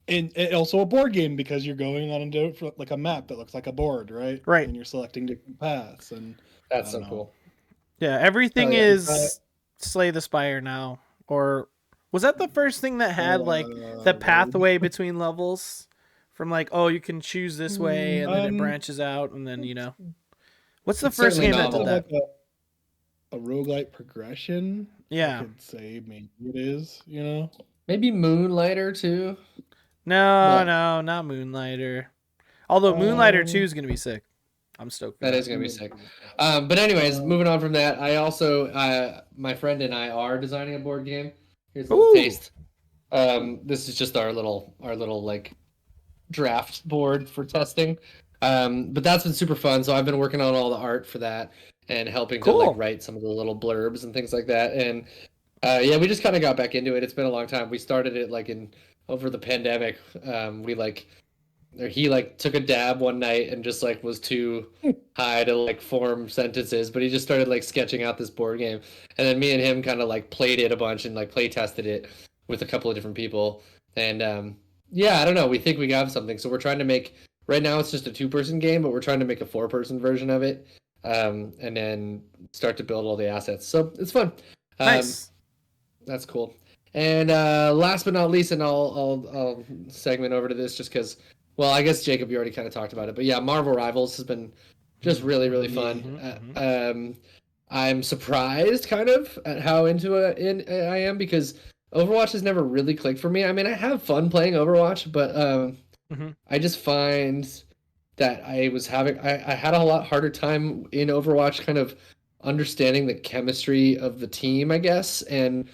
And also a board game because you're going on like a map that looks like a board, right? Right. And you're selecting different paths, and that's so cool. Yeah, everything is Slay the Spire now. Or was that the first thing that had like the pathway between levels? From like, you can choose this way, and then it branches out, and then what's the first game that did that? Like a roguelite progression. Yeah, I could say maybe it is. Maybe Moonlighter too. No, not Moonlighter. Although Moonlighter 2 is gonna be sick. I'm stoked. That is gonna be sick. But anyways, moving on from that, I also my friend and I are designing a board game. Here's a little taste. This is just our little like draft board for testing. But that's been super fun. So I've been working on all the art for that and helping to like write some of the little blurbs and things like that. And we just kind of got back into it. It's been a long time. We started it like over the pandemic. He took a dab one night and just like was too high to like form sentences, but he just started like sketching out this board game, and then me and him kind of like played it a bunch and like play tested it with a couple of different people. And I don't know, we think we got something, so we're trying to make, right now it's just a 2-person game, but we're trying to make a 4-person version of it, and then start to build all the assets. So it's fun. Nice. That's cool. And last but not least, and I'll segment over to this just because, well, I guess Jacob, you already kind of talked about it, but yeah, Marvel Rivals has been just really, really fun. I'm surprised kind of at how into I am, because Overwatch has never really clicked for me. I mean, I have fun playing Overwatch, but I just find that I had a lot harder time in Overwatch kind of understanding the chemistry of the team, I guess. And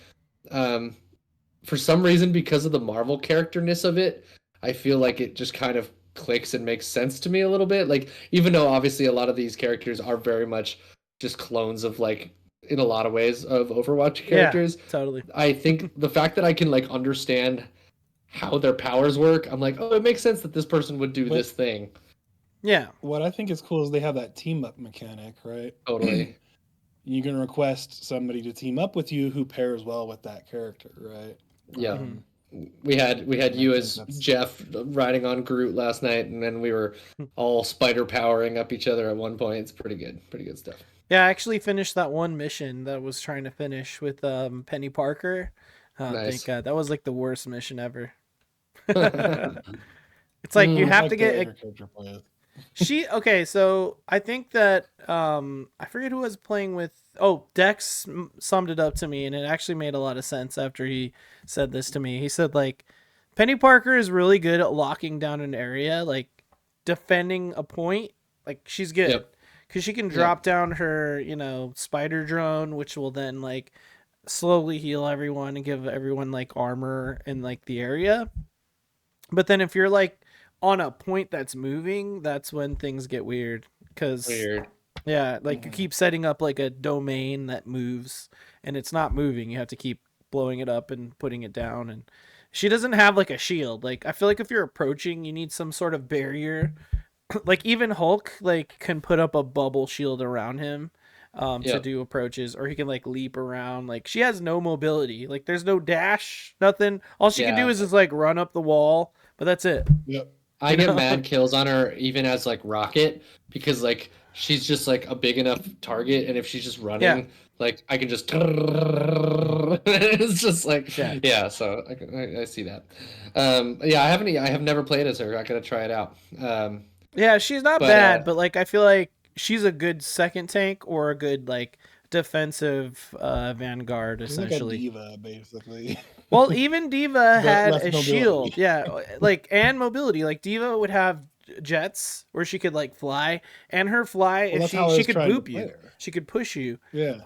for some reason, because of the Marvel characterness of it, I feel like it just kind of clicks and makes sense to me a little bit. Like, even though obviously a lot of these characters are very much just clones of, like, in a lot of ways, of Overwatch characters. Yeah, totally. I think the fact that I can, like, understand how their powers work, I'm like, oh, it makes sense that this person would do this thing. Yeah. What I think is cool is they have that team up mechanic, right? Totally. You can request somebody to team up with you who pairs well with that character, right? Yeah. We had you as Jeff riding on Groot last night, and then we were all spider powering up each other at one point. It's pretty good stuff. Yeah, I actually finished that one mission that I was trying to finish with Penny Parker. Nice. Thank God. That was like the worst mission ever. It's like you have to get okay, so I think that I forget who I was playing with. Oh, Dex summed it up to me, and it actually made a lot of sense after he said this to me. He said, like, Penny Parker is really good at locking down an area, like defending a point. Like, she's good because she can drop down her, spider drone, which will then like slowly heal everyone and give everyone like armor in like the area. But then if you're like on a point that's moving, that's when things get weird. Yeah, like you keep setting up like a domain that moves and it's not moving. You have to keep blowing it up and putting it down. And she doesn't have like a shield. Like, I feel like if you're approaching, you need some sort of barrier. Like, even Hulk like can put up a bubble shield around him to do approaches, or he can like leap around. Like, she has no mobility. Like, there's no dash, nothing. All she can do is just like run up the wall, but that's it. Yep. I get mad kills on her even as like Rocket, because like she's just like a big enough target, and if she's just running, like I can just it's just like so I see that. I have never played as her. I gotta try it out. Yeah, she's not bad, but like I feel like she's a good second tank or a good like defensive Vanguard, essentially. She's like a diva, basically. Well, even Diva had a shield, like, and mobility. Like, Diva would have jets where she could like fly, and her fly, if she could boop you, she could push you. Yeah.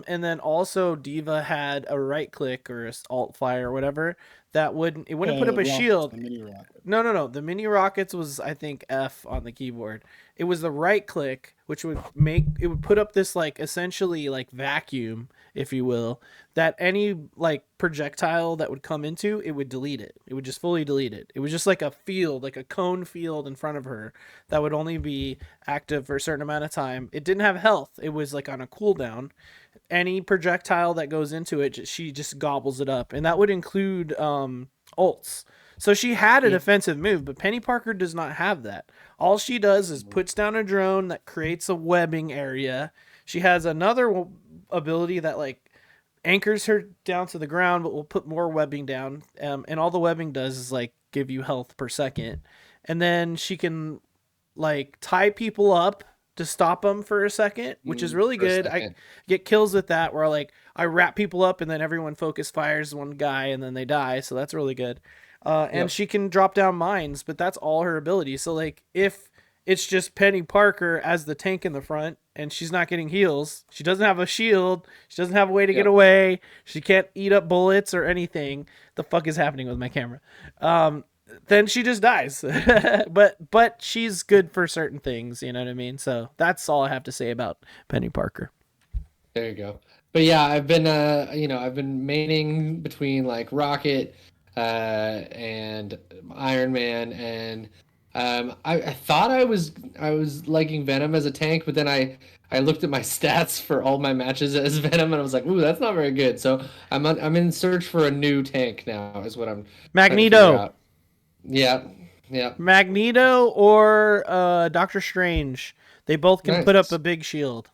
And then also Diva had a right click or a alt fire or whatever that wouldn't put up a shield. No. The mini rockets was, I think, F on the keyboard. It was the right click, which would put up this like essentially like vacuum, if you will, that any like projectile that would come into it would delete it. It would just fully delete it. It was just like a field, like a cone field in front of her that would only be active for a certain amount of time. It didn't have health. It was like on a cooldown. Any projectile that goes into it, she just gobbles it up, and that would include ults. So she had a defensive move, but Penny Parker does not have that. All she does is puts down a drone that creates a webbing area. She has another ability that like anchors her down to the ground, but will put more webbing down. And all the webbing does is like give you health per second. And then she can like tie people up to stop them for a second, which is really good. I get kills with that where like I wrap people up and then everyone focus fires one guy and then they die. So that's really good. And she can drop down mines, but that's all her ability. So like if it's just Penny Parker as the tank in the front and she's not getting heals, she doesn't have a shield, she doesn't have a way to get away, she can't eat up bullets or anything. The fuck is happening with my camera? Then she just dies. but she's good for certain things, you know what I mean? So that's all I have to say about Penny Parker. There you go. But yeah, I've been maining between like Rocket and Iron Man, and I thought I was liking Venom as a tank, but then I looked at my stats for all my matches as Venom, and I was like, ooh, that's not very good. So I'm in search for a new tank now, is what I'm Magneto. Yeah. Magneto or Doctor Strange. They both can put up a big shield.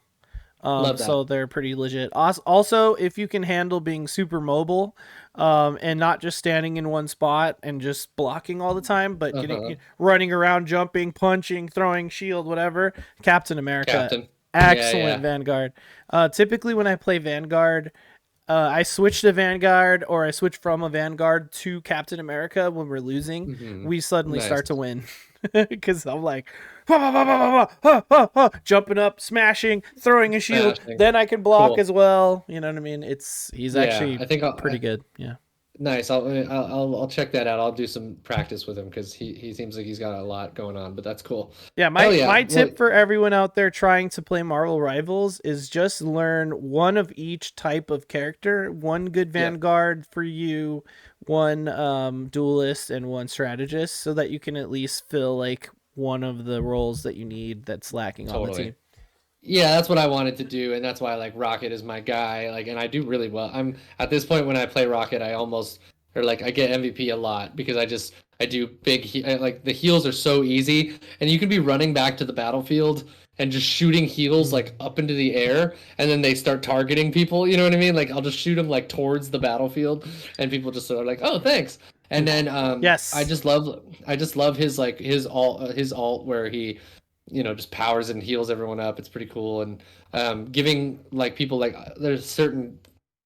So they're pretty legit. Also, if you can handle being super mobile, and not just standing in one spot and just blocking all the time, but running around, jumping, punching, throwing shield, whatever. Captain America. Excellent Vanguard. Typically when I play Vanguard, I switch to Vanguard or I switch from a Vanguard to Captain America when we're losing. We suddenly start to win because I'm like jumping up, smashing, throwing a shield. Then I can block as well. You know what I mean? He's actually I think pretty good. Yeah. Nice. I'll check that out. I'll do some practice with him because he seems like he's got a lot going on, but that's cool. Yeah, my tip for everyone out there trying to play Marvel Rivals is just learn one of each type of character. One good Vanguard for you, one duelist, and one strategist, so that you can at least fill like one of the roles that you need that's lacking on the team. Yeah, that's what I wanted to do, and that's why like Rocket is my guy. Like, and I do really well. I'm at this point when I play Rocket, I get MVP a lot because I do big like the heals are so easy, and you can be running back to the battlefield and just shooting heals like up into the air, and then they start targeting people. You know what I mean? Like I'll just shoot them like towards the battlefield, and people just sort of like, oh, thanks. And then I just love his alt where he just powers and heals everyone up. It's pretty cool. And giving like people like there's certain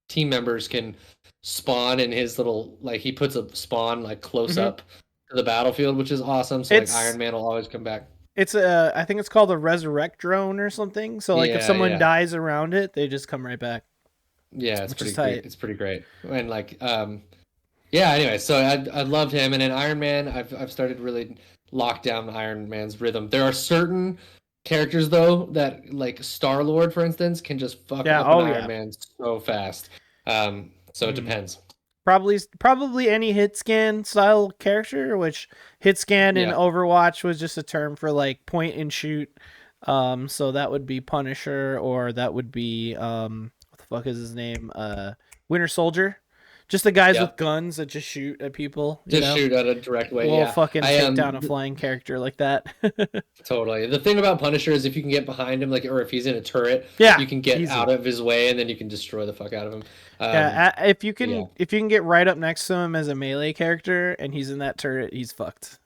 team members can spawn in his little like he puts a spawn like close up to the battlefield, which is awesome. So like Iron Man will always come back. It's I think it's called a resurrect drone or something. So like if someone dies around it, they just come right back. Yeah, it's pretty great. It's pretty great. And like anyway, so I loved him. And then Iron Man, I've started really lock down Iron Man's rhythm. There are certain characters though that like Star-Lord, for instance, can just fuck up Iron Man so fast. So it depends. Probably any hit scan style character, which hit scan in Overwatch was just a term for like point and shoot. So that would be Punisher, or that would be what the fuck is his name? Winter Soldier. Just the guys with guns that just shoot at people. Shoot at a direct way. We'll fucking take down a flying character like that. Totally. The thing about Punisher is if you can get behind him, like, or if he's in a turret, you can get out of his way, and then you can destroy the fuck out of him. If you can get right up next to him as a melee character, and he's in that turret, he's fucked.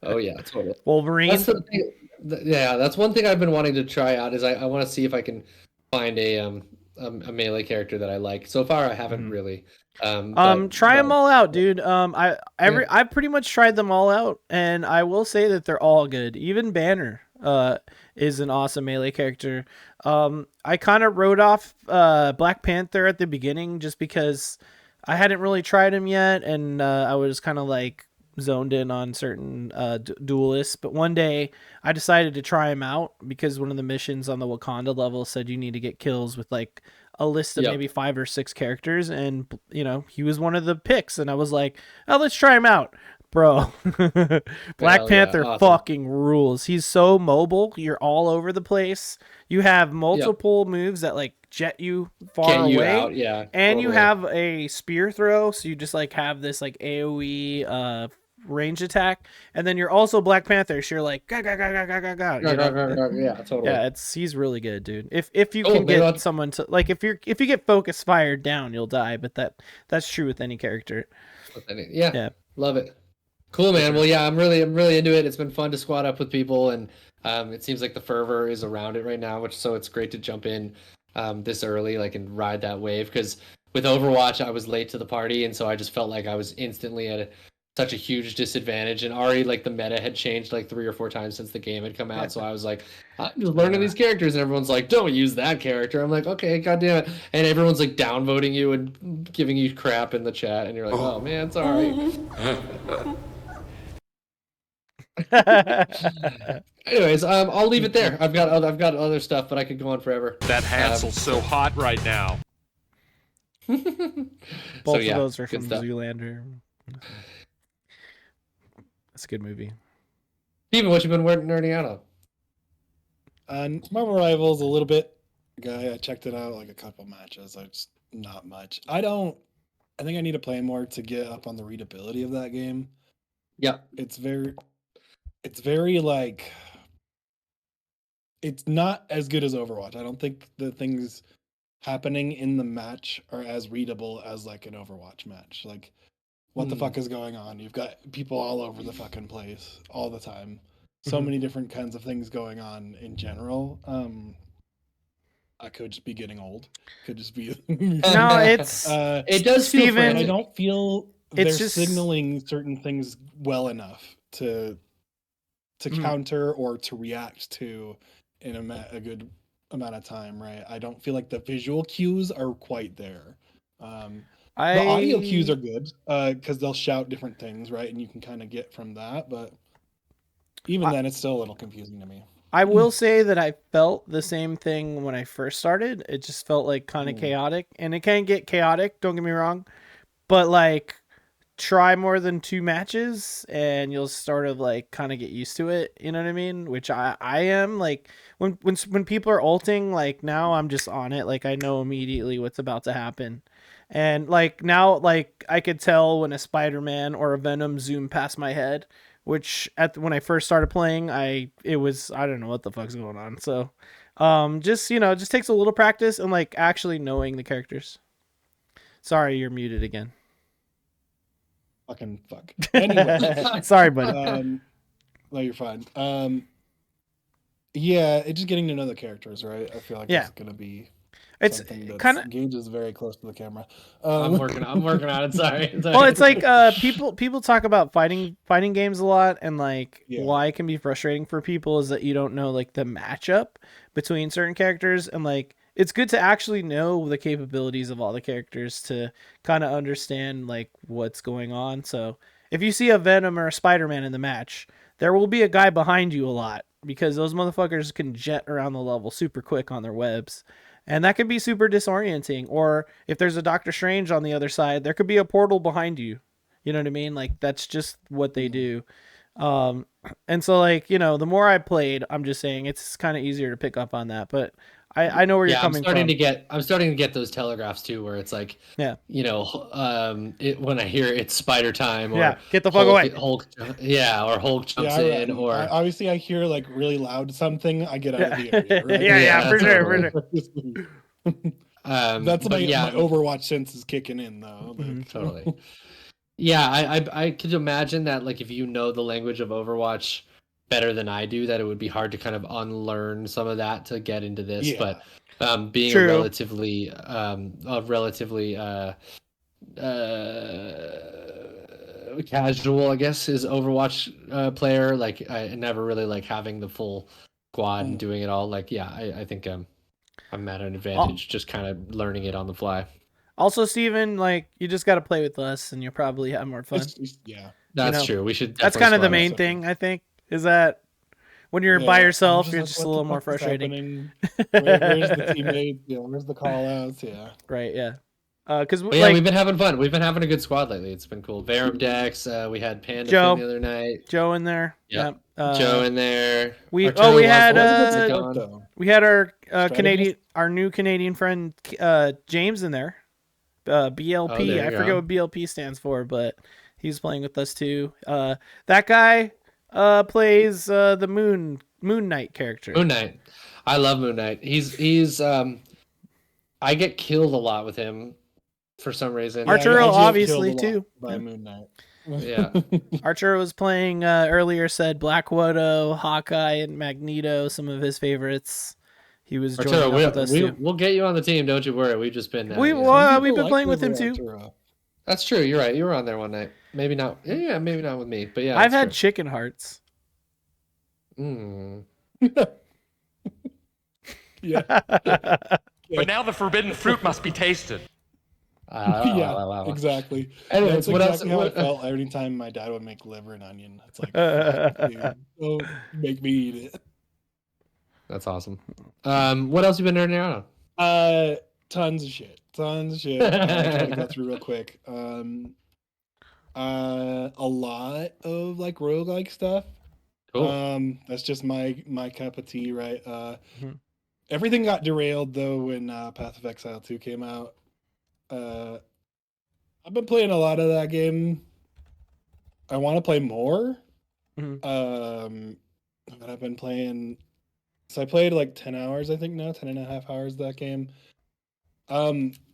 Oh yeah, totally. Wolverine. That's the thing. That's one thing I've been wanting to try out. Is I want to see if I can find a melee character that I like. So far, I haven't really. Try them all out, dude. I pretty much tried them all out, and I will say that they're all good. Even Banner is an awesome melee character. I kind of wrote off Black Panther at the beginning just because I hadn't really tried him yet, and I was kind of like zoned in on certain duelists. But one day I decided to try him out because one of the missions on the Wakanda level said you need to get kills with like a list of maybe 5 or 6 characters, and he was one of the picks, and I was like, oh, let's try him out, bro. Black Panther fucking rules. He's so mobile. You're all over the place. You have multiple moves that like jet you far away, out, and you have a spear throw, so you just like have this like AoE range attack, and then you're also Black Panther, so you're like ga, ga, ga, ga, ga, ga, ga, yeah, totally. Yeah, he's really good, dude. If you can get someone to like, if you get focus fired down, you'll die, but that's true with any character. Yeah, love it. Cool, man. Well, I'm really into it. It's been fun to squad up with people, and it seems like the fervor is around it right now, so it's great to jump in this early, like, and ride that wave, because with Overwatch I was late to the party, and so I just felt like I was instantly at such a huge disadvantage, and already like the meta had changed like 3 or 4 times since the game had come out. So I was like, I'm just learning these characters, and everyone's like, don't use that character. I'm like, okay, goddamn it. And everyone's like downvoting you and giving you crap in the chat, and you're like, oh man, sorry. Anyways, I'll leave it there. I've got other stuff, but I could go on forever. That Hansel's so hot right now. Both of those are from Zoolander. That's a good movie. Steven, what you been nerding out on? Marvel Rivals a little bit. I checked it out like a couple matches. It's not much. I think I need to play more to get up on the readability of that game. Yeah. It's very like, it's not as good as Overwatch. I don't think the things happening in the match are as readable as like an Overwatch match. Like, what the fuck is going on? You've got people all over the fucking place all the time. So many different kinds of things going on in general. I could just be getting old. Could just be. No, it's It does feel Steven, I frantic. don't feel It's they're just- signaling certain things well enough to Mhm. counter or to react to in a good amount of time, right? I don't feel like the visual cues are quite there. The audio cues are good because they'll shout different things, right? And you can kind of get from that, but even then, it's still a little confusing to me. I will say that I felt the same thing when I first started. It just felt like kind of Mm. chaotic, and it can get chaotic. Don't get me wrong, but like try more than 2 matches, and you'll sort of like kind of get used to it. You know what I mean? Which I am like when people are ulting, like now I'm just on it. Like I know immediately what's about to happen. And like now, like I could tell when a Spider-Man or a Venom zoom past my head, which when I first started playing, it was I don't know what the fuck's going on. So, just it just takes a little practice and like actually knowing the characters. Sorry, you're muted again. Fucking fuck. Anyway, Sorry, buddy. no, you're fine. Yeah, it's just getting to know the characters, right? I feel like Yeah. it's gonna be. It's something kind of Gage is very close to the camera. I'm working on it. Sorry. well, it's like people talk about fighting games a lot, and like Yeah. why it can be frustrating for people is that you don't know like the matchup between certain characters, and like it's good to actually know the capabilities of all the characters to kind of understand like what's going on. So if you see a Venom or a Spider-Man in the match, there will be a guy behind you a lot because those motherfuckers can jet around the level super quick on their webs. And that can be super disorienting. Or if there's a Doctor Strange on the other side, there could be a portal behind you. You know what I mean? Like that's just what they do. And so like, the more I played, I'm just saying it's kind of easier to pick up on that. But I know where you're coming from. I'm starting to get those telegraphs too, where it's like, Yeah. When I hear it's Spider time, or Yeah, get the fuck away. Hulk, or Hulk jumps in, or obviously I hear like really loud something, I get out of the area. Right? Yeah, for sure. That's but my Overwatch sense is kicking in though. Like, totally. Yeah, I could imagine that like if you know the language of Overwatch better than I do, that it would be hard to kind of unlearn some of that to get into this. Yeah. But being True. a relatively casual, I guess, is Overwatch player, like I never really like having the full squad and doing it all. Like, yeah, I think I'm at an advantage just kind of learning it on the fly. Also, Steven, like you just got to play with us and you'll probably have more fun. yeah. That's true. We should. That's definitely kind of the squad main up. thing, I think, is that when you're by yourself, you're just a little more frustrating. Where's the teammates? Yeah, where's the call outs? Yeah. Right, yeah. Because But yeah, we've been having fun. We've been having a good squad lately. It's been cool. Verum Dex. We had Panda Joe. the other night. Joe in there. Yep. Yeah. Joe in there. we Arturo had wasn't gone. we had our Strategist? our new Canadian friend James in there. BLP. Oh, there I you forget go. what BLP stands for, but he's playing with us too. That guy plays the Moon Knight character. Moon Knight. I love Moon Knight. He's I get killed a lot with him for some reason. Arturo, I get obviously, killed a lot too. by Moon Knight. Yeah. Arturo was playing earlier. Said Black Widow, Hawkeye, and Magneto. Some of his favorites. He was joining Arturo, up with us too. we'll get you on the team. Don't you worry. We've just been. We've been playing with him too. Arturo. That's true. You're right. You were on there one night. Maybe not. Yeah, maybe not with me. But yeah, I've that's had true. chicken hearts. Yeah. But now the forbidden fruit must be tasted. Yeah, exactly. Anyways, That's what else? exactly how I What, felt every time my dad would make liver and onion. It's like, fuck, dude, don't make me eat it. that's awesome. What else you been nerding out on? Tons of shit. I'll try to go through real quick. A lot of like roguelike stuff. Cool. That's just my cup of tea, right? Mhm. Everything got derailed though when Path of Exile 2 came out. I've been playing a lot of that game. I want to play more. Mhm. But I've been playing. So I played like 10 hours, I think now, 10 and a half hours of that game.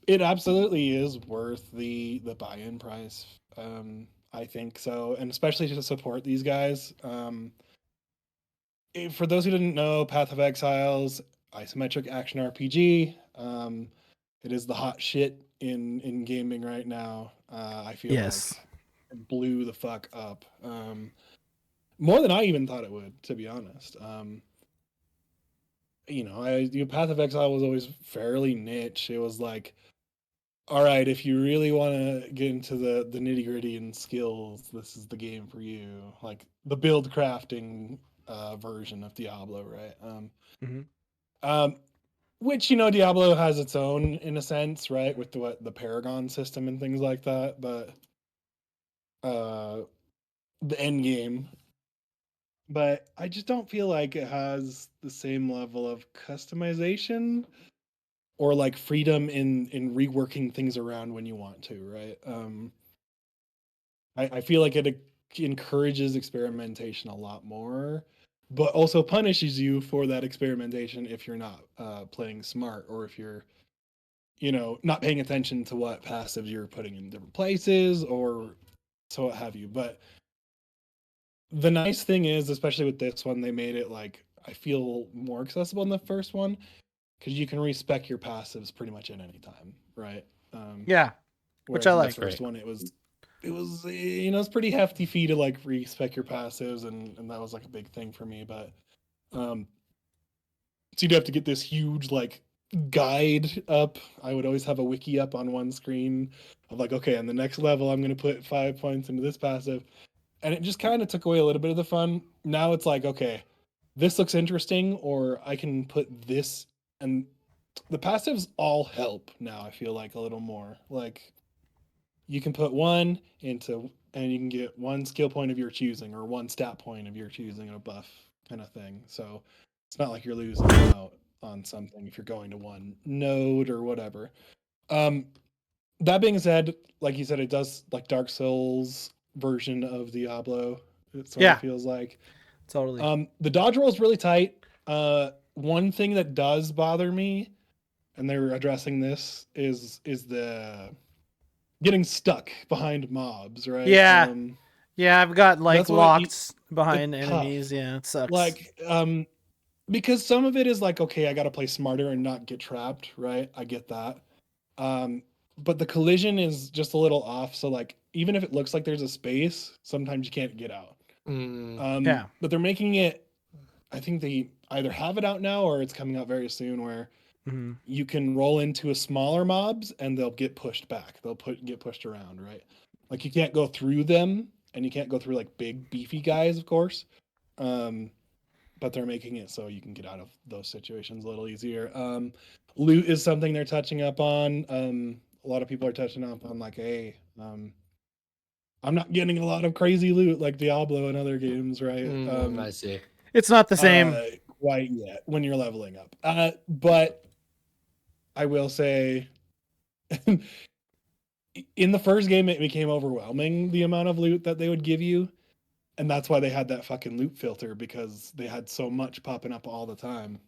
It absolutely is worth the buy-in price. I think so, and especially to support these guys. For those who didn't know, Path of Exiles isometric action RPG. It is the hot shit in gaming right now. I feel Yes. like it blew the fuck up. More than I even thought it would, to be honest. Path of Exile was always fairly niche. It was like, all right, if you really want to get into the nitty gritty and skills, this is the game for you. Like the build crafting version of Diablo, right? Which Diablo has its own in a sense, right, with the Paragon system and things like that. But the end game. But I just don't feel like it has the same level of customization or like freedom in reworking things around when you want to, right? I feel like it encourages experimentation a lot more, but also punishes you for that experimentation if you're not playing smart, or if you're not paying attention to what passives you're putting in different places, or so what have you. But the nice thing is, especially with this one, they made it like, I feel more accessible than the first one, because you can respec your passives pretty much at any time, right? Yeah, which I like. The first one, it was it's pretty hefty fee to like respec your passives, and that was like a big thing for me. But so you'd have to get this huge like guide up. I would always have a wiki up on one screen of like, okay, on the next level, I'm going to put 5 points into this passive. And it just kind of took away a little bit of the fun. Now it's like, okay, this looks interesting, or I can put this, and the passives all help now. I feel like a little more like you can put one into, and you can get one skill point of your choosing, or one stat point of your choosing, and a buff kind of thing. So it's not like you're losing out on something if you're going to one node or whatever. That being said, like you said, it does like Dark Souls version of Diablo. It sort of feels like. Totally. The dodge roll is really tight. One thing that does bother me, and they're addressing this, is the getting stuck behind mobs, right? Yeah. Yeah, I've got like locked behind enemies. Tough. Yeah, it sucks. Like, because some of it is like, okay, I got to play smarter and not get trapped, right? I get that. But the collision is just a little off. So like, even if it looks like there's a space, sometimes you can't get out. Yeah. But they're making it, I think they either have it out now or it's coming out very soon, where you can roll into a smaller mobs and they'll get pushed back. They'll get pushed around, right? Like you can't go through them, and you can't go through like big beefy guys, of course. But they're making it so you can get out of those situations a little easier. Loot is something they're touching up on. A lot of people are touching up on like, hey, I'm not getting a lot of crazy loot like Diablo and other games, right? I see. It's not the same quite yet when you're leveling up. But I will say, in the first game, it became overwhelming, the amount of loot that they would give you. And that's why they had that fucking loot filter, because they had so much popping up all the time.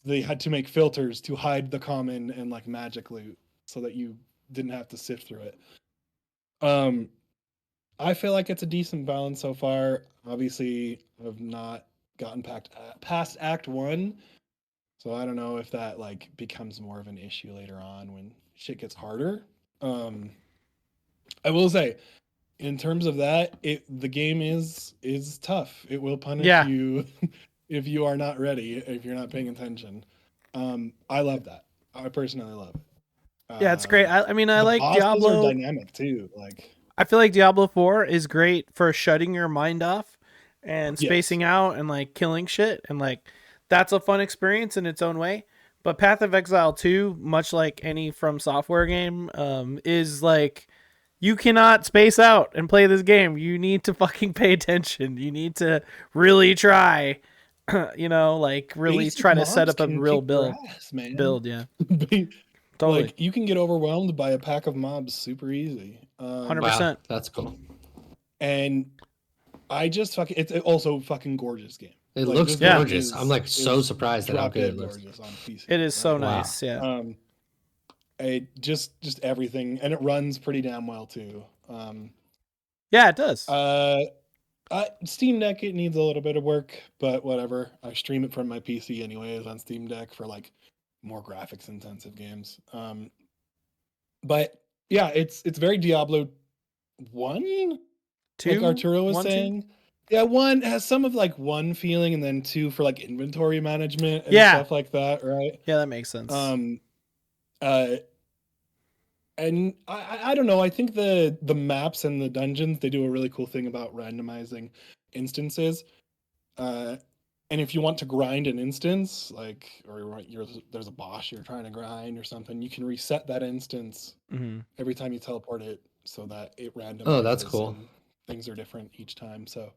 They had to make filters to hide the common and like magic loot so that you didn't have to sift through it. I feel like it's a decent balance so far. Obviously, I've not gotten past Act 1, so I don't know if that like becomes more of an issue later on when shit gets harder. I will say, in terms of that, the game is tough. It will punish you if you are not ready, if you're not paying attention. I love that. I personally love it. Yeah, it's great. I mean, I like Diablo. Are dynamic too. Like, I feel like Diablo 4 is great for shutting your mind off and spacing out and like killing shit, and like that's a fun experience in its own way. But Path of Exile 2, much like any From Software game, is like, you cannot space out and play this game. You need to fucking pay attention. You need to really try, like really basic try to mobs set up a can real kick build. your ass, man. Yeah. Totally. Like, you can get overwhelmed by a pack of mobs super easy. 100%. Wow, that's cool. And it's also a fucking gorgeous game. It like, looks gorgeous. I'm like so surprised at how good it looks. On PC, it is so right? nice. Yeah. Just everything, and it runs pretty damn well too. Yeah, it does. Steam Deck, it needs a little bit of work, but whatever. I stream it from my PC anyways on Steam Deck for like more graphics intensive games. But yeah, it's very Diablo 1, Two, like Arturo was 1, 2? saying. Yeah, 1 has some of like 1 feeling, and then 2 for like inventory management and Yeah. stuff like that, right? Yeah, that makes sense. Uh, and I don't know. I think the maps and the dungeons, they do a really cool thing about randomizing instances. And if you want to grind an instance, like, or there's a boss you're trying to grind or something, you can reset that instance every time you teleport it, so that it randomizes. Oh, that's cool. And things are different each time. So,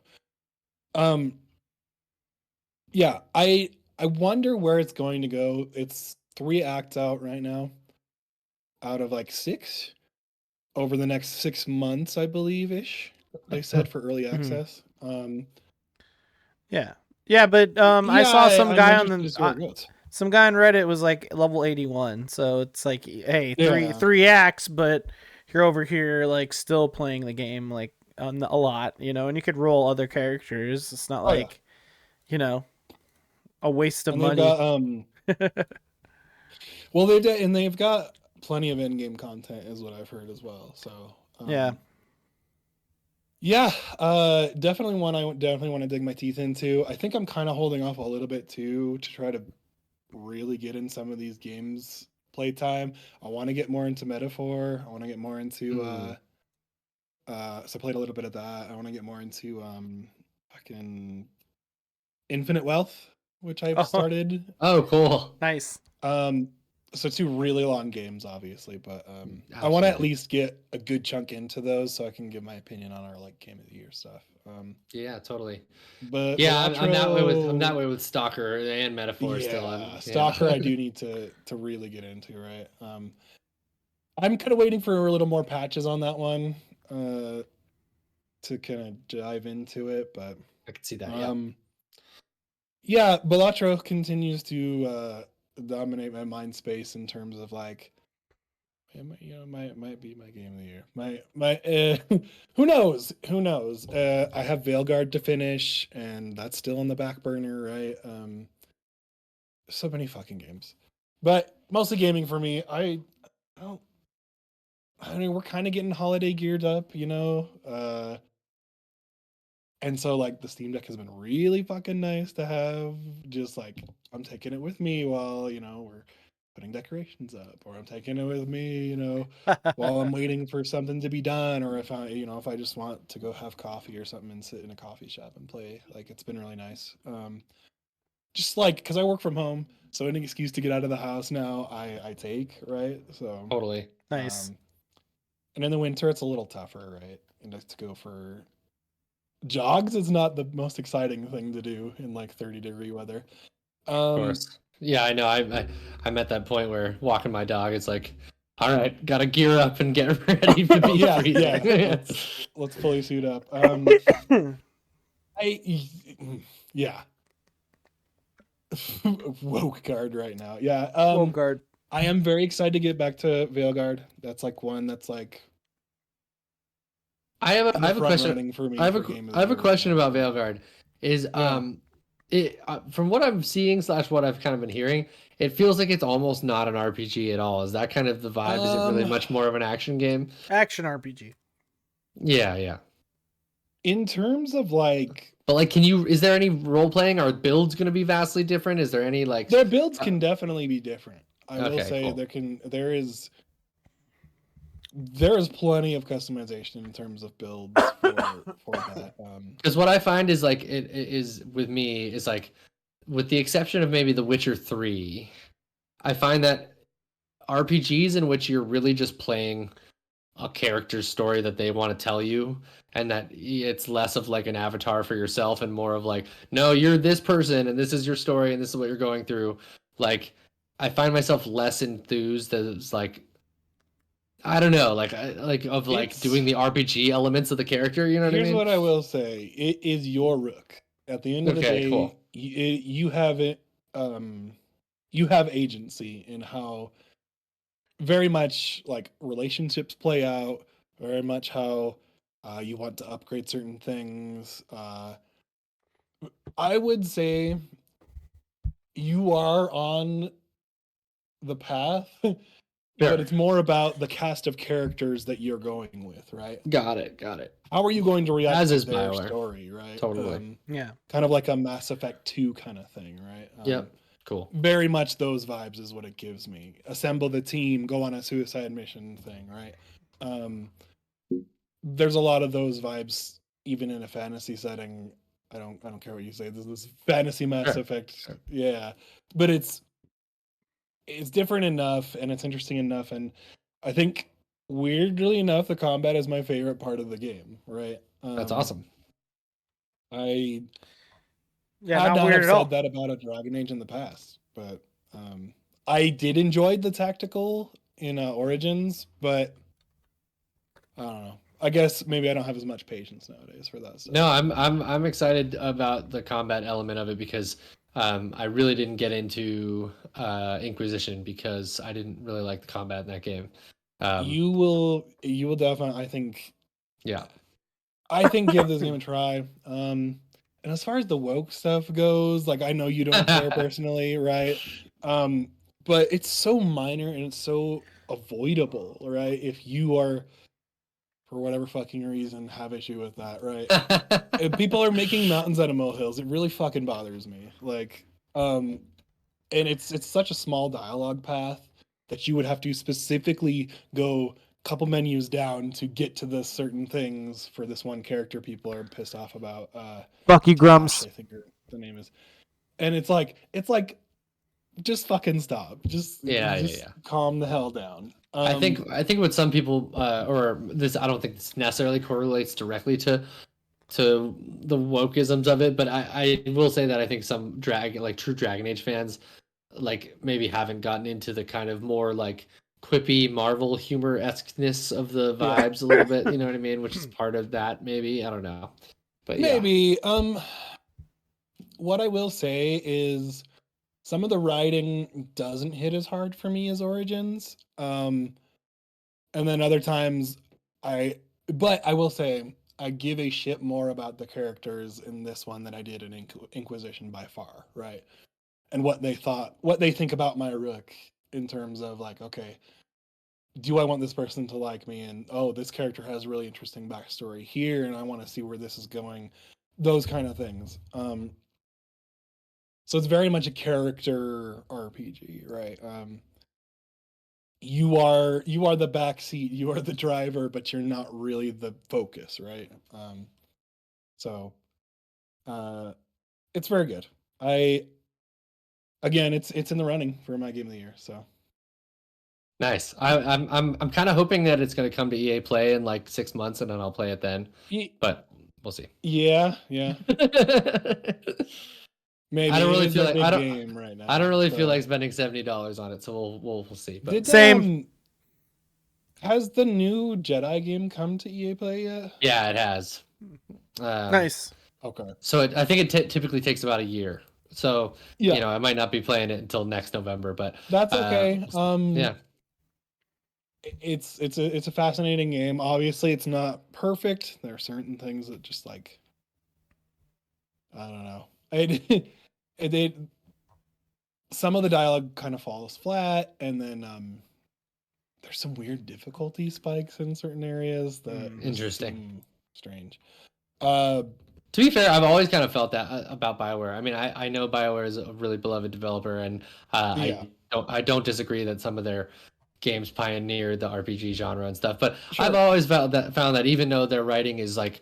yeah, I wonder where it's going to go. It's 3 acts out right now, out of like 6, over the next 6 months, I believe ish. They said for early access. Yeah. Yeah, but I saw some I'm guy on interested to see where it goes. some guy on Reddit was like level 81. So it's like, hey, Yeah. three acts, but you're over here like still playing the game like a lot, you know, and you could roll other characters. It's not Oh, yeah. like, you know, a waste of And money. they've got well, they've got plenty of in-game content, is what I've heard as well. So Yeah. yeah, definitely one I definitely want to dig my teeth into. I think I'm kind of holding off a little bit too to try to really get in some of these games playtime. I want to get more into Metaphor. I want to get more into so I played a little bit of that. I want to get more into fucking Infinite Wealth, which I've started. Oh, cool. Nice. So 2 really long games, obviously, but I want to at least get a good chunk into those so I can give my opinion on our like game of the year stuff. Yeah, totally. But Yeah, I'm that way with Balatro- way with Stalker and Metaphor still. Yeah, Stalker I do need to really get into, right? I'm kind of waiting for a little more patches on that one to kind of dive into it, but I can see that. Yeah. yeah, Balatro continues to dominate my mind space in terms of like, might be my game of the year. My who knows? I have Veilguard to finish, and that's still on the back burner, right? So many fucking games, but mostly gaming for me. I mean, we're kind of getting holiday geared up, you know. And so like the Steam Deck has been really fucking nice to have. Just like I'm taking it with me while, you know, we're putting decorations up, or I'm taking it with me, you know, while I'm waiting for something to be done, or if I just want to go have coffee or something and sit in a coffee shop and play. Like it's been really nice. Just like because I work from home, so any excuse to get out of the house now I take, right? So Totally. Nice. and in the winter it's a little tougher, right? And to go for jogs is not the most exciting thing to do in like 30-degree weather. Of course. Yeah, I know. I'm at that point where walking my dog, it's like, all right, gotta gear up and get ready to be freezing. Let's fully suit up. Yeah. Woke guard right now. Yeah. Veilguard. I am very excited to get back to Veilguard. That's like one that's like I have a question. For me I have a question about Veilguard. Is from what I'm seeing / what I've kind of been hearing, it feels like it's almost not an RPG at all. Is that kind of the vibe? Is it really much more of an action game? Action RPG. Yeah. In terms of like, but like, is there any role playing? Are builds going to be vastly different? Is there any like? Their builds can definitely be different. I will say cool. There is plenty of customization in terms of builds for that. Because what I find is like it is with me is like, with the exception of maybe The Witcher 3, I find that RPGs in which you're really just playing a character's story that they want to tell you, and that it's less of like an avatar for yourself and more of like, no, you're this person and this is your story and this is what you're going through. Like, I find myself less enthused as like, I don't know, doing the RPG elements of the character. You know what I mean? Here's what I will say: it is your rook. At the end of the day, cool. You have it. You have agency in how very much like relationships play out. Very much how You want to upgrade certain things. I would say you are on the path, Sure. but it's more about the cast of characters that you're going with, right? Got it. How are you going to react As to is their BioWare. story, right? Totally. Yeah. Kind of like a Mass Effect 2 kind of thing, right? Yep. Cool. Very much those vibes is what it gives me. Assemble the team, go on a suicide mission thing, right? There's a lot of those vibes even in a fantasy setting. I don't care what you say. This fantasy Mass Effect, yeah, but it's different enough and it's interesting enough, and I think weirdly enough, the combat is my favorite part of the game. Right? That's awesome. I Yeah, had not not weird have at all. said that about a Dragon Age in the past, but I did enjoy the tactical in Origins, but I don't know. I guess maybe I don't have as much patience nowadays for that stuff. No, I'm excited about the combat element of it because I really didn't get into Inquisition because I didn't really like the combat in that game. You will definitely, I think give this game a try. And as far as the woke stuff goes, like I know you don't care personally, right? But it's so minor and it's so avoidable, right? If you are, for whatever fucking reason, have issue with that, right? If people are making mountains out of molehills, it really fucking bothers me. Like, and it's such a small dialogue path that you would have to specifically go a couple menus down to get to the certain things for this one character people are pissed off about. Fuck you, Tash, Grumps. I think the name is. And it's like just fucking stop. Just calm the hell down. I think what some people or this, I don't think this necessarily correlates directly to the wokeisms of it, but I will say that I think some true Dragon Age fans like maybe haven't gotten into the kind of more like quippy Marvel humor-esqueness of the vibes a little bit, you know what I mean? Which is part of that, maybe. I don't know. But maybe. What I will say is some of the writing doesn't hit as hard for me as Origins. And then other times but I will say I give a shit more about the characters in this one than I did in Inquisition by far, right? And what they think about my Rook in terms of like, okay, do I want this person to like me? And this character has a really interesting backstory here, and I want to see where this is going. Those kind of things. So it's very much a character RPG, right? You are the backseat, you are the driver, but you're not really the focus, right? So it's very good. It's in the running for my game of the year. So nice. I'm kind of hoping that it's going to come to EA Play in like 6 months, and then I'll play it then. But we'll see. Yeah. Maybe I don't really feel like game right now. I don't really feel like spending $70 on it, so we'll see. But Same. Has the new Jedi game come to EA Play yet? Yeah, it has. Nice. Okay. So I think it typically takes about a year. So I might not be playing it until next November, but that's okay. Yeah. It's a fascinating game. Obviously, it's not perfect. There are certain things that just like I don't know. Some of the dialogue kind of falls flat, and then there's some weird difficulty spikes in certain areas that interesting, strange. To be fair, I've always kind of felt that about BioWare. I mean, I know BioWare is a really beloved developer, and I don't disagree that some of their games pioneered the RPG genre and stuff. But I've always found that even though their writing is like,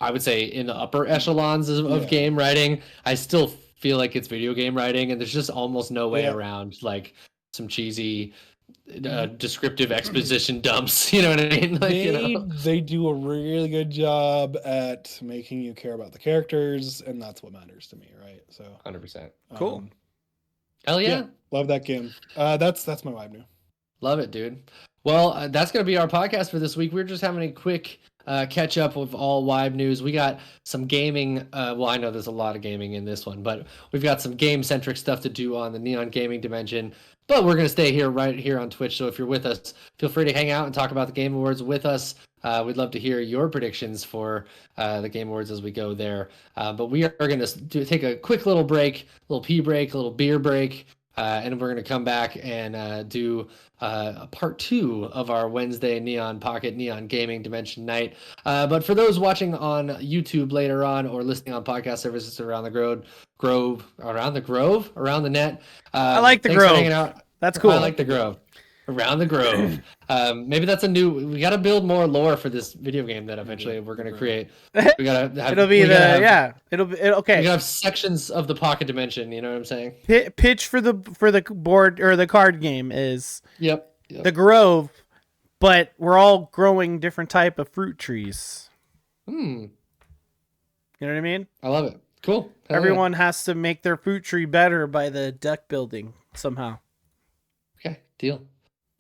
I would say in the upper echelons of game writing, I still feel like it's video game writing, and there's just almost no way around like some cheesy descriptive exposition dumps. You know what I mean? Like, they do a really good job at making you care about the characters, and that's what matters to me, right? So 100%. Cool. Hell yeah. Love that game. That's my WYBNOO. Love it, dude. Well, that's gonna be our podcast for this week. We're just having a quick catch up with all WYB news. We got some gaming. Well, I know there's a lot of gaming in this one, but we've got some game centric stuff to do on the Neon Gaming Dimension. But we're gonna stay right here on Twitch. So if you're with us, feel free to hang out and talk about the Game Awards with us. We'd love to hear your predictions for the Game Awards as we go there. But we are going to take a quick little break, a little pee break, a little beer break, and we're going to come back and do a part 2 of our Wednesday Neon Pocket Neon Gaming Dimension Night. But for those watching on YouTube later on or listening on podcast services around the around the net. I like the thanks for Grove. hanging out. That's cool. I like the Grove. Around the Grove. Maybe that's we got to build more lore for this video game that eventually we're going to create. We got to have, It'll be okay. We gotta have sections of the pocket dimension, you know what I'm saying? Pitch for the board or the card game is Yep. the Grove, but we're all growing different type of fruit trees. Hmm. You know what I mean? I love it. Cool. Hell Everyone has to make their fruit tree better by the deck building somehow. yeah. Okay, deal.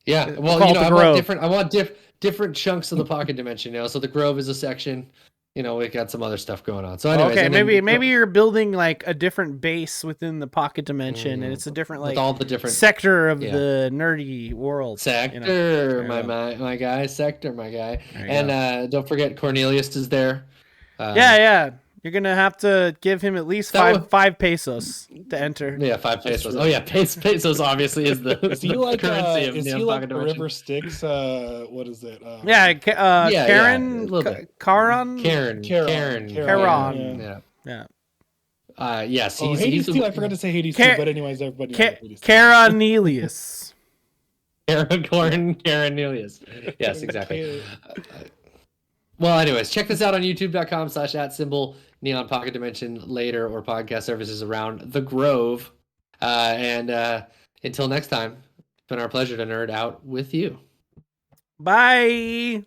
Yeah. It's Well, called the Grove. I want different chunks of the pocket dimension, So the Grove is a section. We got some other stuff going on. So anyways, Okay, and then- maybe you're building like a different base within the pocket dimension, and it's a different with like all the different sector of the nerdy world. sector, you know? my guy, sector, my guy. There you And don't forget Cornelius is there. Yeah. You're gonna have to give him at least That five pesos to enter. Yeah, 5 pesos. Oh yeah, pesos obviously is the, Is he the like currency of is he Neon like Pocket the Dimension. River Styx? What is it? Yeah, yeah, Karen, a little bit. Karan. Karen. Karan. Yeah. Yes. Oh, He's, Hades he's too. I forgot to say Hades Ka- too. But anyways, everybody knows Hades too. Caranelius. Cornelius. Yes, exactly. Well, anyways, check this out on youtube.com/@symbol Neon Pocket Dimension later or podcast services around the Grove. And until next time, it's been our pleasure to nerd out with you. Bye.